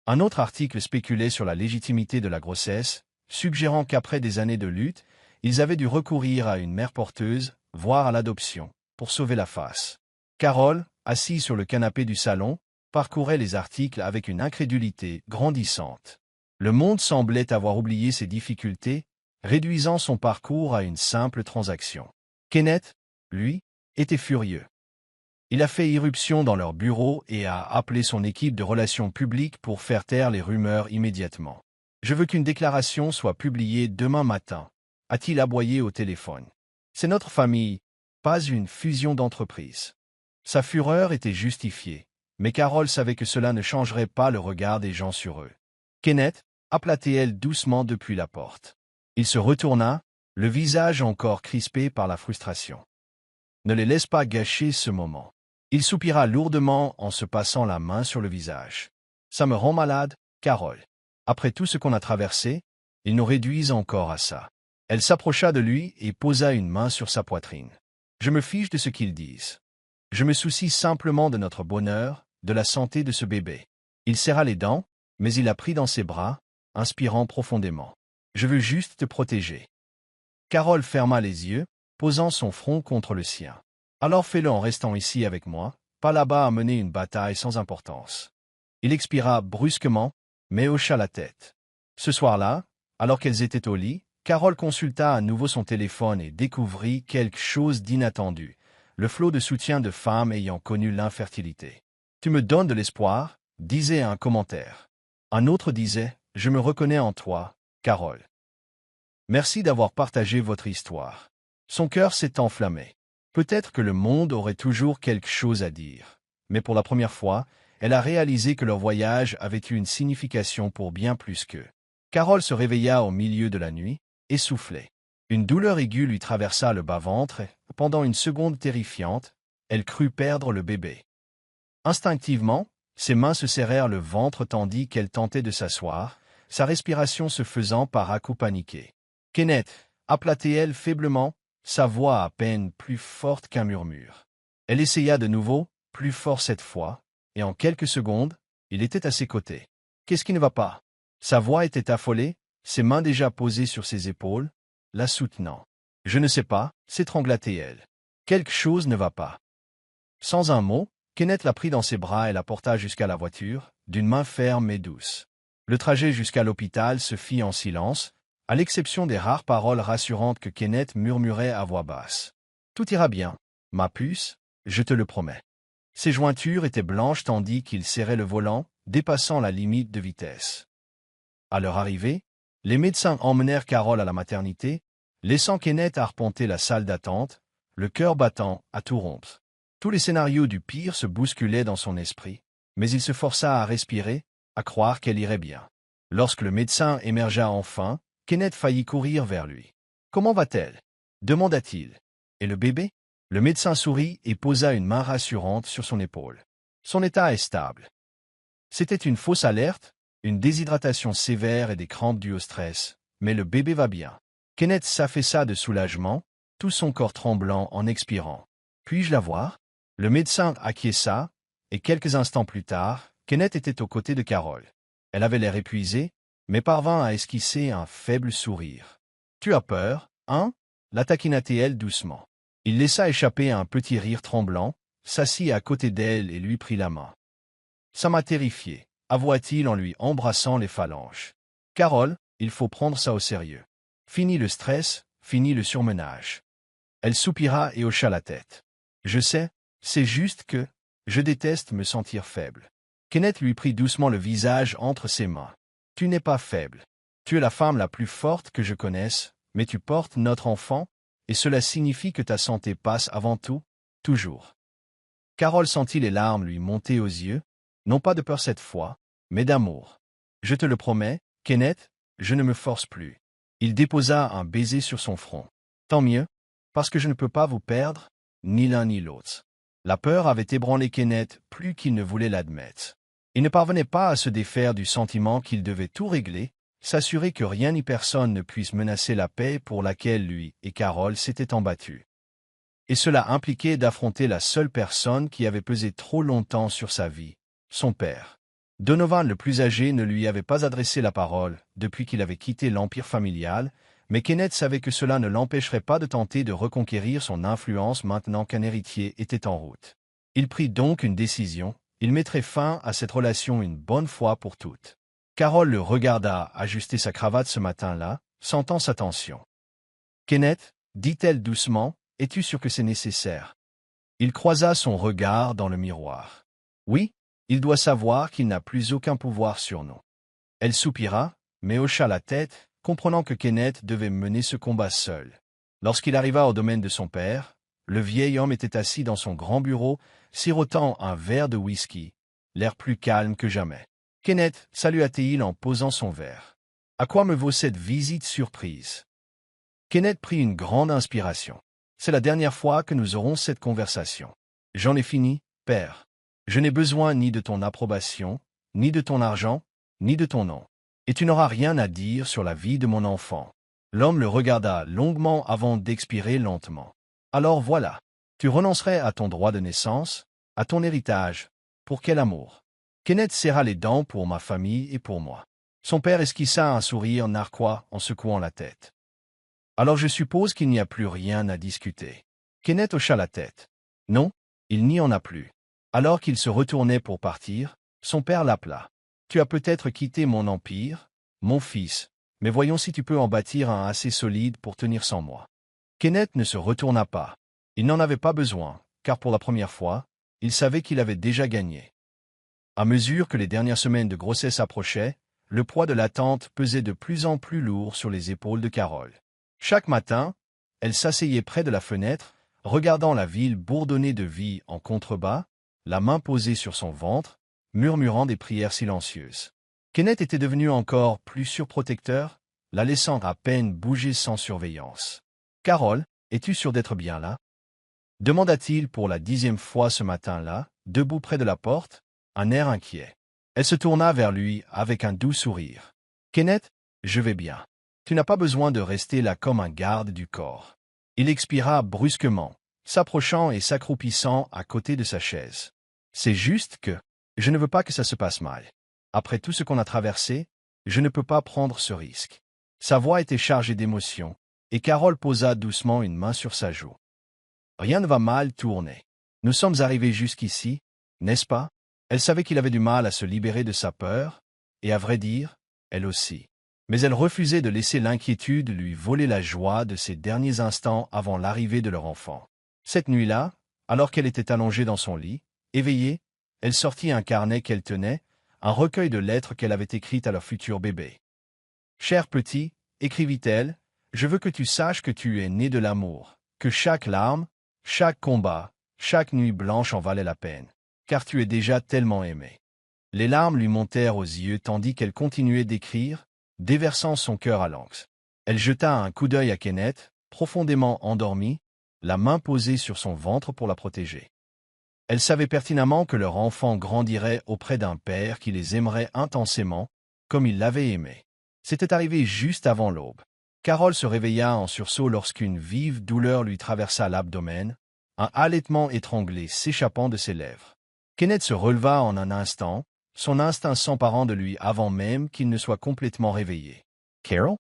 Un autre article spéculait sur la légitimité de la grossesse, suggérant qu'après des années de lutte, ils avaient dû recourir à une mère porteuse, voire à l'adoption, pour sauver la face. Carole, assise sur le canapé du salon, parcourait les articles avec une incrédulité grandissante. Le monde semblait avoir oublié ses difficultés, réduisant son parcours à une simple transaction. Kenneth, lui, était furieux. Il a fait irruption dans leur bureau et a appelé son équipe de relations publiques pour faire taire les rumeurs immédiatement. « Je veux qu'une déclaration soit publiée demain matin », a-t-il aboyé au téléphone. « C'est notre famille, pas une fusion d'entreprises. » Sa fureur était justifiée, mais Carol savait que cela ne changerait pas le regard des gens sur eux. « Kenneth » appela-t-elle doucement depuis la porte. Il se retourna, le visage encore crispé par la frustration. « Ne les laisse pas gâcher ce moment. » Il soupira lourdement en se passant la main sur le visage. « Ça me rend malade, Carol. Après tout ce qu'on a traversé, ils nous réduisent encore à ça. » Elle s'approcha de lui et posa une main sur sa poitrine. « Je me fiche de ce qu'ils disent. Je me soucie simplement de notre bonheur, de la santé de ce bébé. » Il serra les dents, mais il la prit dans ses bras, inspirant profondément. « Je veux juste te protéger. » Carol ferma les yeux, posant son front contre le sien. « Alors fais-le en restant ici avec moi, pas là-bas à mener une bataille sans importance. » Il expira brusquement, mais hocha la tête. Ce soir-là, alors qu'elles étaient au lit, Carol consulta à nouveau son téléphone et découvrit quelque chose d'inattendu, le flot de soutien de femmes ayant connu l'infertilité. « Tu me donnes de l'espoir » disait un commentaire. Un autre disait « Je me reconnais en toi, Carol. Merci d'avoir partagé votre histoire. » Son cœur s'est enflammé. Peut-être que le monde aurait toujours quelque chose à dire, mais pour la première fois, elle a réalisé que leur voyage avait eu une signification pour bien plus qu'eux. Carol se réveilla au milieu de la nuit, essoufflée. Une douleur aiguë lui traversa le bas-ventre et, pendant une seconde terrifiante, elle crut perdre le bébé. Instinctivement, ses mains se serrèrent le ventre tandis qu'elle tentait de s'asseoir, sa respiration se faisant par à-coups paniqués. « Kenneth » appela-t-elle faiblement, sa voix à peine plus forte qu'un murmure. Elle essaya de nouveau, plus fort cette fois, et en quelques secondes, il était à ses côtés. « Qu'est-ce qui ne va pas ?» Sa voix était affolée, ses mains déjà posées sur ses épaules, la soutenant. « Je ne sais pas » s'étrangla-t-elle. « Quelque chose ne va pas. » Sans un mot, Kenneth la prit dans ses bras et la porta jusqu'à la voiture, d'une main ferme et douce. Le trajet jusqu'à l'hôpital se fit en silence, à l'exception des rares paroles rassurantes que Kenneth murmurait à voix basse. « Tout ira bien, ma puce, je te le promets. » Ses jointures étaient blanches tandis qu'il serrait le volant, dépassant la limite de vitesse. À leur arrivée, les médecins emmenèrent Carol à la maternité, laissant Kenneth arpenter la salle d'attente, le cœur battant à tout rompre. Tous les scénarios du pire se bousculaient dans son esprit, mais il se força à respirer, à croire qu'elle irait bien. Lorsque le médecin émergea enfin, Kenneth faillit courir vers lui. « Comment va-t-elle » demanda-t-il. « Et le bébé ?» Le médecin sourit et posa une main rassurante sur son épaule. « Son état est stable. » C'était une fausse alerte, une déshydratation sévère et des crampes dues au stress, mais le bébé va bien. Kenneth s'affaissa de soulagement, tout son corps tremblant en expirant. « Puis-je la voir ?» Le médecin acquiesça, et quelques instants plus tard, Kenneth était aux côtés de Carol. Elle avait l'air épuisée, mais parvint à esquisser un faible sourire. « Tu as peur, hein » la taquina-t-elle doucement. Il laissa échapper un petit rire tremblant, s'assit à côté d'elle et lui prit la main. « Ça m'a terrifié » avoua-t-il en lui embrassant les phalanges. « Carol, il faut prendre ça au sérieux. Fini le stress, fini le surmenage. » Elle soupira et hocha la tête. « Je sais, c'est juste que je déteste me sentir faible. » Kenneth lui prit doucement le visage entre ses mains. « Tu n'es pas faible. Tu es la femme la plus forte que je connaisse, mais tu portes notre enfant, et cela signifie que ta santé passe avant tout, toujours. » Carol sentit les larmes lui monter aux yeux, non pas de peur cette fois, mais d'amour. « Je te le promets, Kenneth, je ne me force plus. » Il déposa un baiser sur son front. « Tant mieux, parce que je ne peux pas vous perdre, ni l'un ni l'autre. » La peur avait ébranlé Kenneth plus qu'il ne voulait l'admettre. Il ne parvenait pas à se défaire du sentiment qu'il devait tout régler, s'assurer que rien ni personne ne puisse menacer la paix pour laquelle lui et Carol s'étaient embattus. Et cela impliquait d'affronter la seule personne qui avait pesé trop longtemps sur sa vie, son père. Donovan le plus âgé ne lui avait pas adressé la parole depuis qu'il avait quitté l'empire familial, mais Kenneth savait que cela ne l'empêcherait pas de tenter de reconquérir son influence maintenant qu'un héritier était en route. Il prit donc une décision, il mettrait fin à cette relation une bonne fois pour toutes. Carol le regarda ajuster sa cravate ce matin-là, sentant sa tension. « Kenneth, dit-elle doucement, es-tu sûr que c'est nécessaire ?» Il croisa son regard dans le miroir. « Oui, il doit savoir qu'il n'a plus aucun pouvoir sur nous. » Elle soupira, mais hocha la tête, comprenant que Kenneth devait mener ce combat seul. Lorsqu'il arriva au domaine de son père, Le vieil homme était assis dans son grand bureau, sirotant un verre de whisky, l'air plus calme que jamais. « Kenneth, salua-t-il en posant son verre. « À quoi me vaut cette visite surprise ?» Kenneth prit une grande inspiration. « C'est la dernière fois que nous aurons cette conversation. J'en ai fini, père. Je n'ai besoin ni de ton approbation, ni de ton argent, ni de ton nom. Et tu n'auras rien à dire sur la vie de mon enfant. » L'homme le regarda longuement avant d'expirer lentement. « Alors voilà, tu renoncerais à ton droit de naissance, à ton héritage. Pour quel amour ?» Kenneth serra les dents pour ma famille et pour moi. Son père esquissa un sourire narquois en secouant la tête. « Alors je suppose qu'il n'y a plus rien à discuter. » Kenneth hocha la tête. « Non, il n'y en a plus. » Alors qu'il se retournait pour partir, son père l'appela. « Tu as peut-être quitté mon empire, mon fils, mais voyons si tu peux en bâtir un assez solide pour tenir sans moi. » Kenneth ne se retourna pas. Il n'en avait pas besoin, car pour la première fois, il savait qu'il avait déjà gagné. À mesure que les dernières semaines de grossesse approchaient, le poids de l'attente pesait de plus en plus lourd sur les épaules de Carole. Chaque matin, elle s'asseyait près de la fenêtre, regardant la ville bourdonner de vie en contrebas, la main posée sur son ventre, murmurant des prières silencieuses. Kenneth était devenu encore plus surprotecteur, la laissant à peine bouger sans surveillance. « Carole, es-tu sûre d'être bien là ?» demanda-t-il pour la 10e fois ce matin-là, debout près de la porte, un air inquiet. Elle se tourna vers lui avec un doux sourire. « Kenneth, je vais bien. Tu n'as pas besoin de rester là comme un garde du corps. » Il expira brusquement, s'approchant et s'accroupissant à côté de sa chaise. « C'est juste que je ne veux pas que ça se passe mal. Après tout ce qu'on a traversé, je ne peux pas prendre ce risque. » Sa voix était chargée d'émotion, et Carole posa doucement une main sur sa joue. « Rien ne va mal tourner. Nous sommes arrivés jusqu'ici, n'est-ce pas ?» Elle savait qu'il avait du mal à se libérer de sa peur, et à vrai dire, elle aussi. Mais elle refusait de laisser l'inquiétude lui voler la joie de ces derniers instants avant l'arrivée de leur enfant. Cette nuit-là, alors qu'elle était allongée dans son lit, éveillée, elle sortit un carnet qu'elle tenait, un recueil de lettres qu'elle avait écrites à leur futur bébé. « Cher petit, écrivit-elle, je veux que tu saches que tu es né de l'amour, que chaque larme, chaque combat, chaque nuit blanche en valait la peine, car tu es déjà tellement aimé. » Les larmes lui montèrent aux yeux tandis qu'elle continuait d'écrire, déversant son cœur à l'anx. Elle jeta un coup d'œil à Kenneth, profondément endormi, la main posée sur son ventre pour la protéger. Elle savait pertinemment que leur enfant grandirait auprès d'un père qui les aimerait intensément, comme il l'avait aimé. C'était arrivé juste avant l'aube. Carole se réveilla en sursaut lorsqu'une vive douleur lui traversa l'abdomen, un halètement étranglé s'échappant de ses lèvres. Kenneth se releva en un instant, son instinct s'emparant de lui avant même qu'il ne soit complètement réveillé. « Carol ?»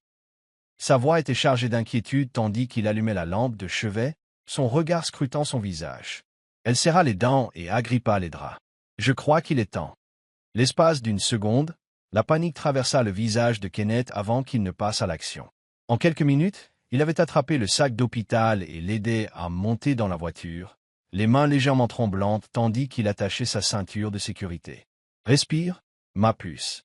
Sa voix était chargée d'inquiétude tandis qu'il allumait la lampe de chevet, son regard scrutant son visage. Elle serra les dents et agrippa les draps. « Je crois qu'il est temps. » L'espace d'une seconde, la panique traversa le visage de Kenneth avant qu'il ne passe à l'action. En quelques minutes, il avait attrapé le sac d'hôpital et l'aidait à monter dans la voiture, les mains légèrement tremblantes tandis qu'il attachait sa ceinture de sécurité. « Respire, ma puce.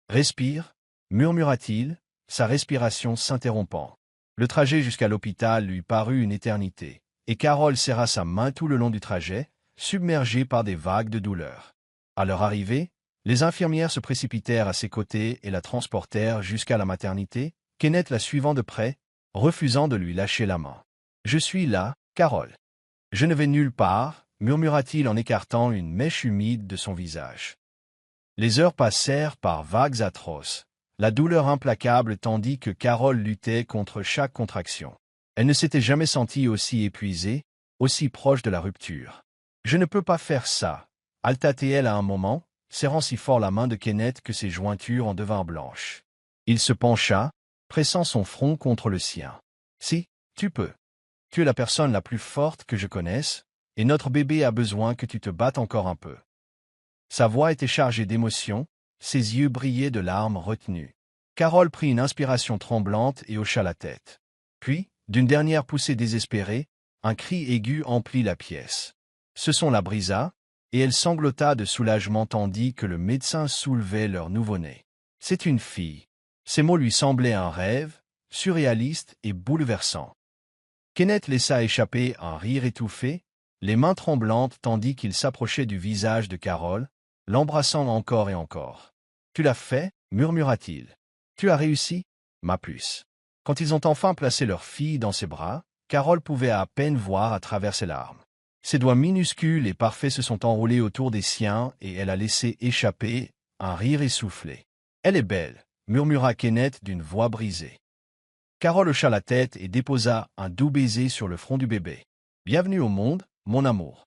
Respire, » murmura-t-il, sa respiration s'interrompant. Le trajet jusqu'à l'hôpital lui parut une éternité, et Carole serra sa main tout le long du trajet, submergée par des vagues de douleur. À leur arrivée, les infirmières se précipitèrent à ses côtés et la transportèrent jusqu'à la maternité, Kenneth la suivant de près, refusant de lui lâcher la main. « Je suis là, Carole. Je ne vais nulle part, » murmura-t-il en écartant une mèche humide de son visage. Les heures passèrent par vagues atroces, la douleur implacable tandis que Carole luttait contre chaque contraction. Elle ne s'était jamais sentie aussi épuisée, aussi proche de la rupture. « Je ne peux pas faire ça, » halta-t-elle à un moment, serrant si fort la main de Kenneth que ses jointures en devinrent blanches. Il se pencha, pressant son front contre le sien. « Si, tu peux. Tu es la personne la plus forte que je connaisse, et notre bébé a besoin que tu te battes encore un peu. » Sa voix était chargée d'émotion, ses yeux brillaient de larmes retenues. Carole prit une inspiration tremblante et hocha la tête. Puis, d'une dernière poussée désespérée, un cri aigu emplit la pièce. Ce son la brisa, et elle sanglota de soulagement tandis que le médecin soulevait leur nouveau-né. « C'est une fille. » Ces mots lui semblaient un rêve, surréaliste et bouleversant. Kenneth laissa échapper un rire étouffé, les mains tremblantes tandis qu'il s'approchait du visage de Carol, l'embrassant encore et encore. « Tu l'as fait » murmura-t-il. « Tu as réussi, ma puce. » Quand ils ont enfin placé leur fille dans ses bras, Carol pouvait à peine voir à travers ses larmes. Ses doigts minuscules et parfaits se sont enroulés autour des siens et elle a laissé échapper un rire essoufflé. « Elle est belle » murmura Kenneth d'une voix brisée. Carol hocha la tête et déposa un doux baiser sur le front du bébé. « Bienvenue au monde, mon amour. »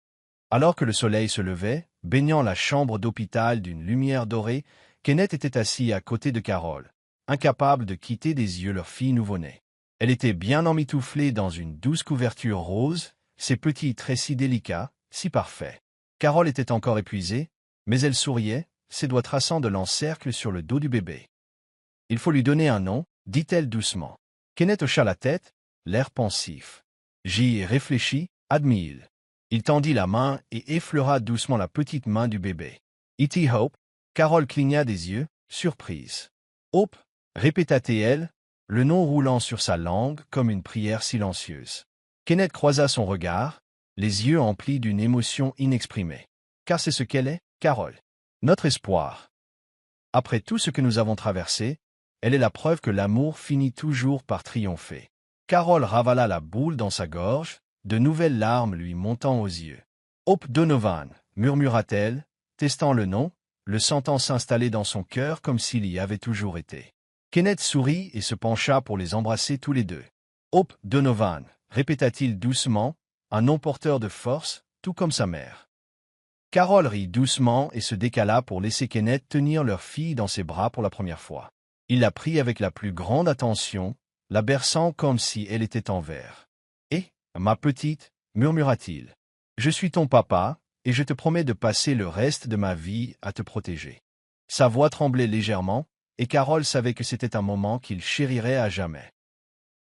Alors que le soleil se levait, baignant la chambre d'hôpital d'une lumière dorée, Kenneth était assis à côté de Carol, incapable de quitter des yeux leur fille nouveau-née. Elle était bien emmitouflée dans une douce couverture rose, ses petits traits si délicats, si parfaits. Carol était encore épuisée, mais elle souriait, ses doigts traçant de l'encercle sur le dos du bébé. « Il faut lui donner un nom, » dit-elle doucement. Kenneth hocha la tête, l'air pensif. « J'y ai réfléchi, » admit-il. Il tendit la main et effleura doucement la petite main du bébé. « E.T. Hope » Carol cligna des yeux, surprise. « Hope » répéta-t-elle, le nom roulant sur sa langue comme une prière silencieuse. Kenneth croisa son regard, les yeux emplis d'une émotion inexprimée. Car c'est ce qu'elle est, Carol. Notre espoir. Après tout ce que nous avons traversé, elle est la preuve que l'amour finit toujours par triompher. Carol ravala la boule dans sa gorge, de nouvelles larmes lui montant aux yeux. « Hope Donovan » murmura-t-elle, testant le nom, le sentant s'installer dans son cœur comme s'il y avait toujours été. Kenneth sourit et se pencha pour les embrasser tous les deux. « Hope Donovan » répéta-t-il doucement, un nom porteur de force, tout comme sa mère. Carol rit doucement et se décala pour laisser Kenneth tenir leur fille dans ses bras pour la première fois. Il la prit avec la plus grande attention, la berçant comme si elle était en verre. « Eh, ma petite, » murmura-t-il, « je suis ton papa, et je te promets de passer le reste de ma vie à te protéger. » Sa voix tremblait légèrement, et Carol savait que c'était un moment qu'il chérirait à jamais.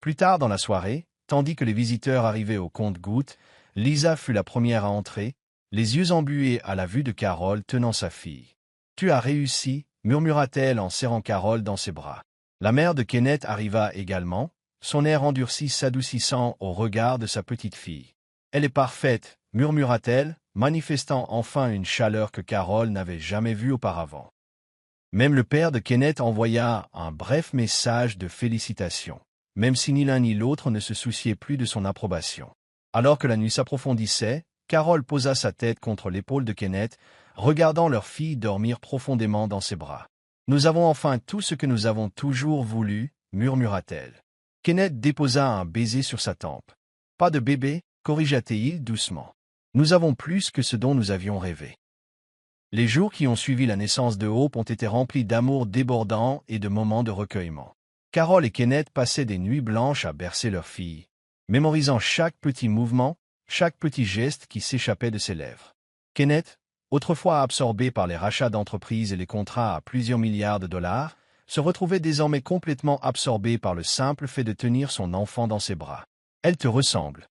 Plus tard dans la soirée, tandis que les visiteurs arrivaient au compte-gouttes, Lisa fut la première à entrer, les yeux embués à la vue de Carol tenant sa fille. « Tu as réussi » murmura-t-elle en serrant Carol dans ses bras. La mère de Kenneth arriva également, son air endurci s'adoucissant au regard de sa petite fille. « Elle est parfaite » murmura-t-elle, manifestant enfin une chaleur que Carol n'avait jamais vue auparavant. Même le père de Kenneth envoya un bref message de félicitations, même si ni l'un ni l'autre ne se souciait plus de son approbation. Alors que la nuit s'approfondissait, Carol posa sa tête contre l'épaule de Kenneth, regardant leur fille dormir profondément dans ses bras. « Nous avons enfin tout ce que nous avons toujours voulu, » murmura-t-elle. Kenneth déposa un baiser sur sa tempe. « Pas de bébé » corrigea-t-il doucement. « Nous avons plus que ce dont nous avions rêvé. » Les jours qui ont suivi la naissance de Hope ont été remplis d'amour débordant et de moments de recueillement. Carol et Kenneth passaient des nuits blanches à bercer leur fille, mémorisant chaque petit mouvement, chaque petit geste qui s'échappait de ses lèvres. Kenneth, autrefois absorbé par les rachats d'entreprises et les contrats à plusieurs milliards de dollars, se retrouvait désormais complètement absorbé par le simple fait de tenir son enfant dans ses bras. « Elle te ressemble »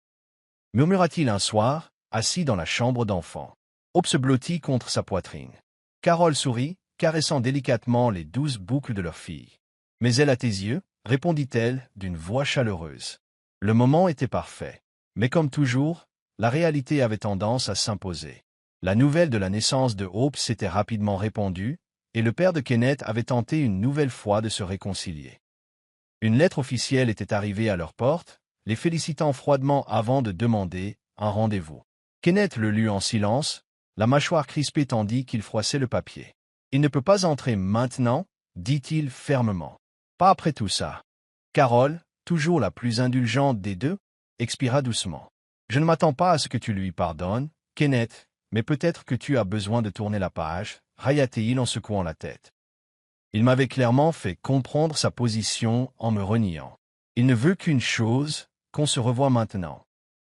murmura-t-il un soir, assis dans la chambre d'enfant. Hope se blottit contre sa poitrine. Carol sourit, caressant délicatement les douces boucles de leur fille. « Mais elle a tes yeux » répondit-elle d'une voix chaleureuse. Le moment était parfait. Mais comme toujours, la réalité avait tendance à s'imposer. La nouvelle de la naissance de Hope s'était rapidement répandue, et le père de Kenneth avait tenté une nouvelle fois de se réconcilier. Une lettre officielle était arrivée à leur porte, les félicitant froidement avant de demander un rendez-vous. Kenneth le lut en silence, la mâchoire crispée tandis qu'il froissait le papier. « Il ne peut pas entrer maintenant » dit-il fermement. « Pas après tout ça. » Carol, toujours la plus indulgente des deux, expira doucement. « Je ne m'attends pas à ce que tu lui pardonnes, Kenneth, mais peut-être que tu as besoin de tourner la page, » railla-t-il en secouant la tête. Il m'avait clairement fait comprendre sa position en me reniant. Il ne veut qu'une chose, qu'on se revoie maintenant.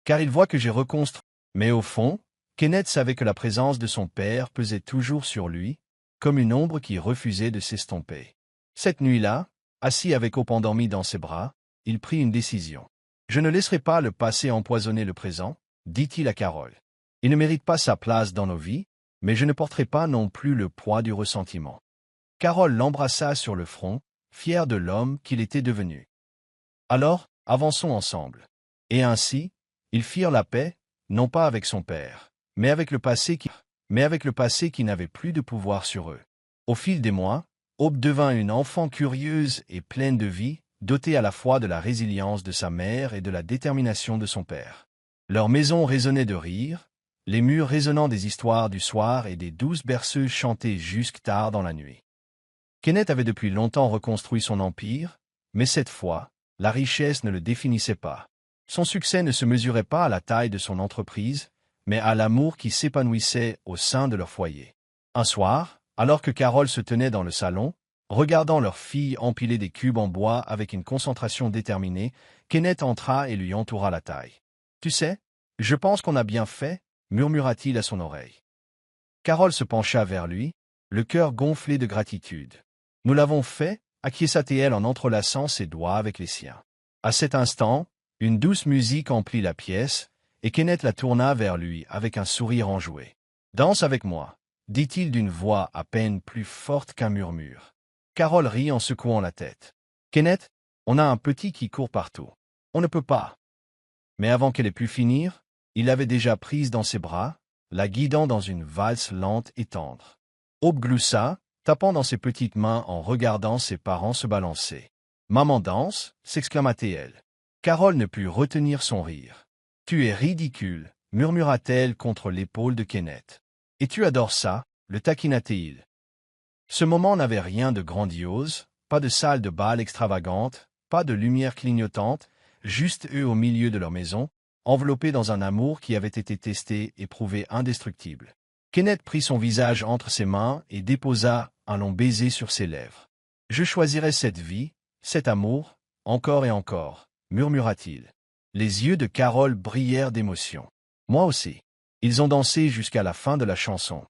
Car il voit que j'ai reconstruit. Mais au fond, Kenneth savait que la présence de son père pesait toujours sur lui, comme une ombre qui refusait de s'estomper. Cette nuit-là, assis avec Hope endormi dans ses bras, il prit une décision. « Je ne laisserai pas le passé empoisonner le présent, » dit-il à Carol. « Il ne mérite pas sa place dans nos vies, mais je ne porterai pas non plus le poids du ressentiment. » Carol l'embrassa sur le front, fière de l'homme qu'il était devenu. « Alors, avançons ensemble. Et ainsi, ils firent la paix, non pas avec son père, mais avec le passé qui n'avait plus de pouvoir sur eux. Au fil des mois, Aube devint une enfant curieuse et pleine de vie, dotée à la fois de la résilience de sa mère et de la détermination de son père. Leur maison résonnait de rire, les murs résonnant des histoires du soir et des douces berceuses chantaient jusque tard dans la nuit. Kenneth avait depuis longtemps reconstruit son empire, mais cette fois, la richesse ne le définissait pas. Son succès ne se mesurait pas à la taille de son entreprise, mais à l'amour qui s'épanouissait au sein de leur foyer. Un soir, alors que Carole se tenait dans le salon, regardant leur fille empiler des cubes en bois avec une concentration déterminée, Kenneth entra et lui entoura la taille. « Tu sais, je pense qu'on a bien fait, » murmura-t-il à son oreille. Carole se pencha vers lui, le cœur gonflé de gratitude. « Nous l'avons fait, » acquiesça-t-elle en entrelaçant ses doigts avec les siens. À cet instant, une douce musique emplit la pièce, et Kenneth la tourna vers lui avec un sourire enjoué. « Danse avec moi, » dit-il d'une voix à peine plus forte qu'un murmure. Carole rit en secouant la tête. « Kenneth, on a un petit qui court partout. On ne peut pas. » Mais avant qu'elle ait pu finir, il l'avait déjà prise dans ses bras, la guidant dans une valse lente et tendre. Aube gloussa, tapant dans ses petites mains en regardant ses parents se balancer. « Maman danse » s'exclama-t-elle. Carole ne put retenir son rire. « Tu es ridicule » murmura-t-elle contre l'épaule de Kenneth. « Et tu adores ça » le taquina-t-il. Ce moment n'avait rien de grandiose, pas de salle de bal extravagante, pas de lumière clignotante, juste eux au milieu de leur maison, enveloppés dans un amour qui avait été testé et prouvé indestructible. Kenneth prit son visage entre ses mains et déposa un long baiser sur ses lèvres. « Je choisirai cette vie, cet amour, encore et encore » murmura-t-il. Les yeux de Carole brillèrent d'émotion. Moi aussi. Ils ont dansé jusqu'à la fin de la chanson.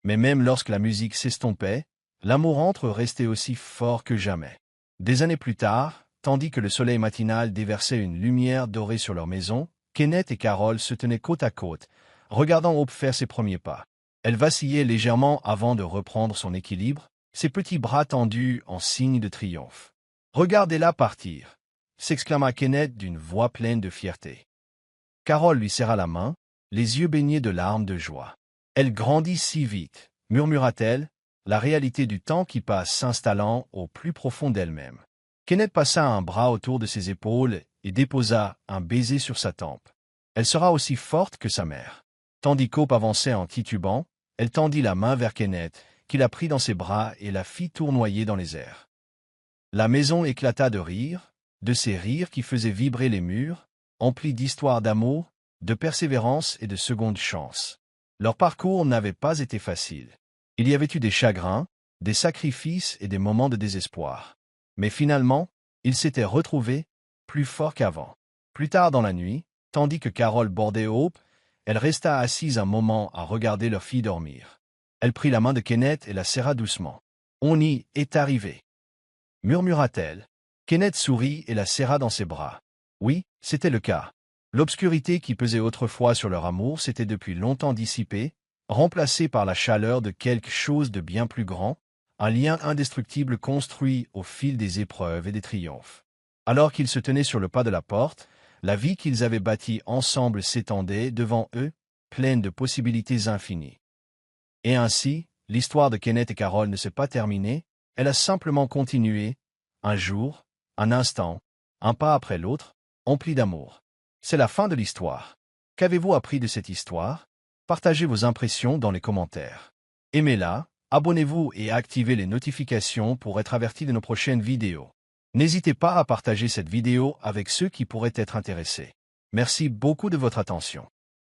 Mais même lorsque la musique s'estompait, l'amour entre eux restait aussi fort que jamais. Des années plus tard, tandis que le soleil matinal déversait une lumière dorée sur leur maison, Kenneth et Carole se tenaient côte à côte, regardant Aube faire ses premiers pas. Elle vacillait légèrement avant de reprendre son équilibre, ses petits bras tendus en signe de triomphe. « Regardez-la partir !» s'exclama Kenneth d'une voix pleine de fierté. Carole lui serra la main, les yeux baignés de larmes de joie. « Elle grandit si vite » murmura-t-elle, la réalité du temps qui passe s'installant au plus profond d'elle-même. Kenneth passa un bras autour de ses épaules et déposa un baiser sur sa tempe. « Elle sera aussi forte que sa mère. » Tandis qu'Aube avançait en titubant, elle tendit la main vers Kenneth, qui la prit dans ses bras et la fit tournoyer dans les airs. La maison éclata de rire, de ces rires qui faisaient vibrer les murs, emplis d'histoires d'amour, de persévérance et de seconde chance. Leur parcours n'avait pas été facile. Il y avait eu des chagrins, des sacrifices et des moments de désespoir. Mais finalement, ils s'étaient retrouvés, plus forts qu'avant. Plus tard dans la nuit, tandis que Carole bordait Aube, elle resta assise un moment à regarder leur fille dormir. Elle prit la main de Kenneth et la serra doucement. « On y est arrivé » murmura-t-elle. Kenneth sourit et la serra dans ses bras. Oui, c'était le cas. L'obscurité qui pesait autrefois sur leur amour s'était depuis longtemps dissipée, remplacée par la chaleur de quelque chose de bien plus grand, un lien indestructible construit au fil des épreuves et des triomphes. Alors qu'ils se tenaient sur le pas de la porte, la vie qu'ils avaient bâtie ensemble s'étendait devant eux, pleine de possibilités infinies. Et ainsi, l'histoire de Kenneth et Carole ne s'est pas terminée, elle a simplement continué, un jour, un instant, un pas après l'autre, empli d'amour. C'est la fin de l'histoire. Qu'avez-vous appris de cette histoire? Partagez vos impressions dans les commentaires. Aimez-la, abonnez-vous et activez les notifications pour être averti de nos prochaines vidéos. N'hésitez pas à partager cette vidéo avec ceux qui pourraient être intéressés. Merci beaucoup de votre attention.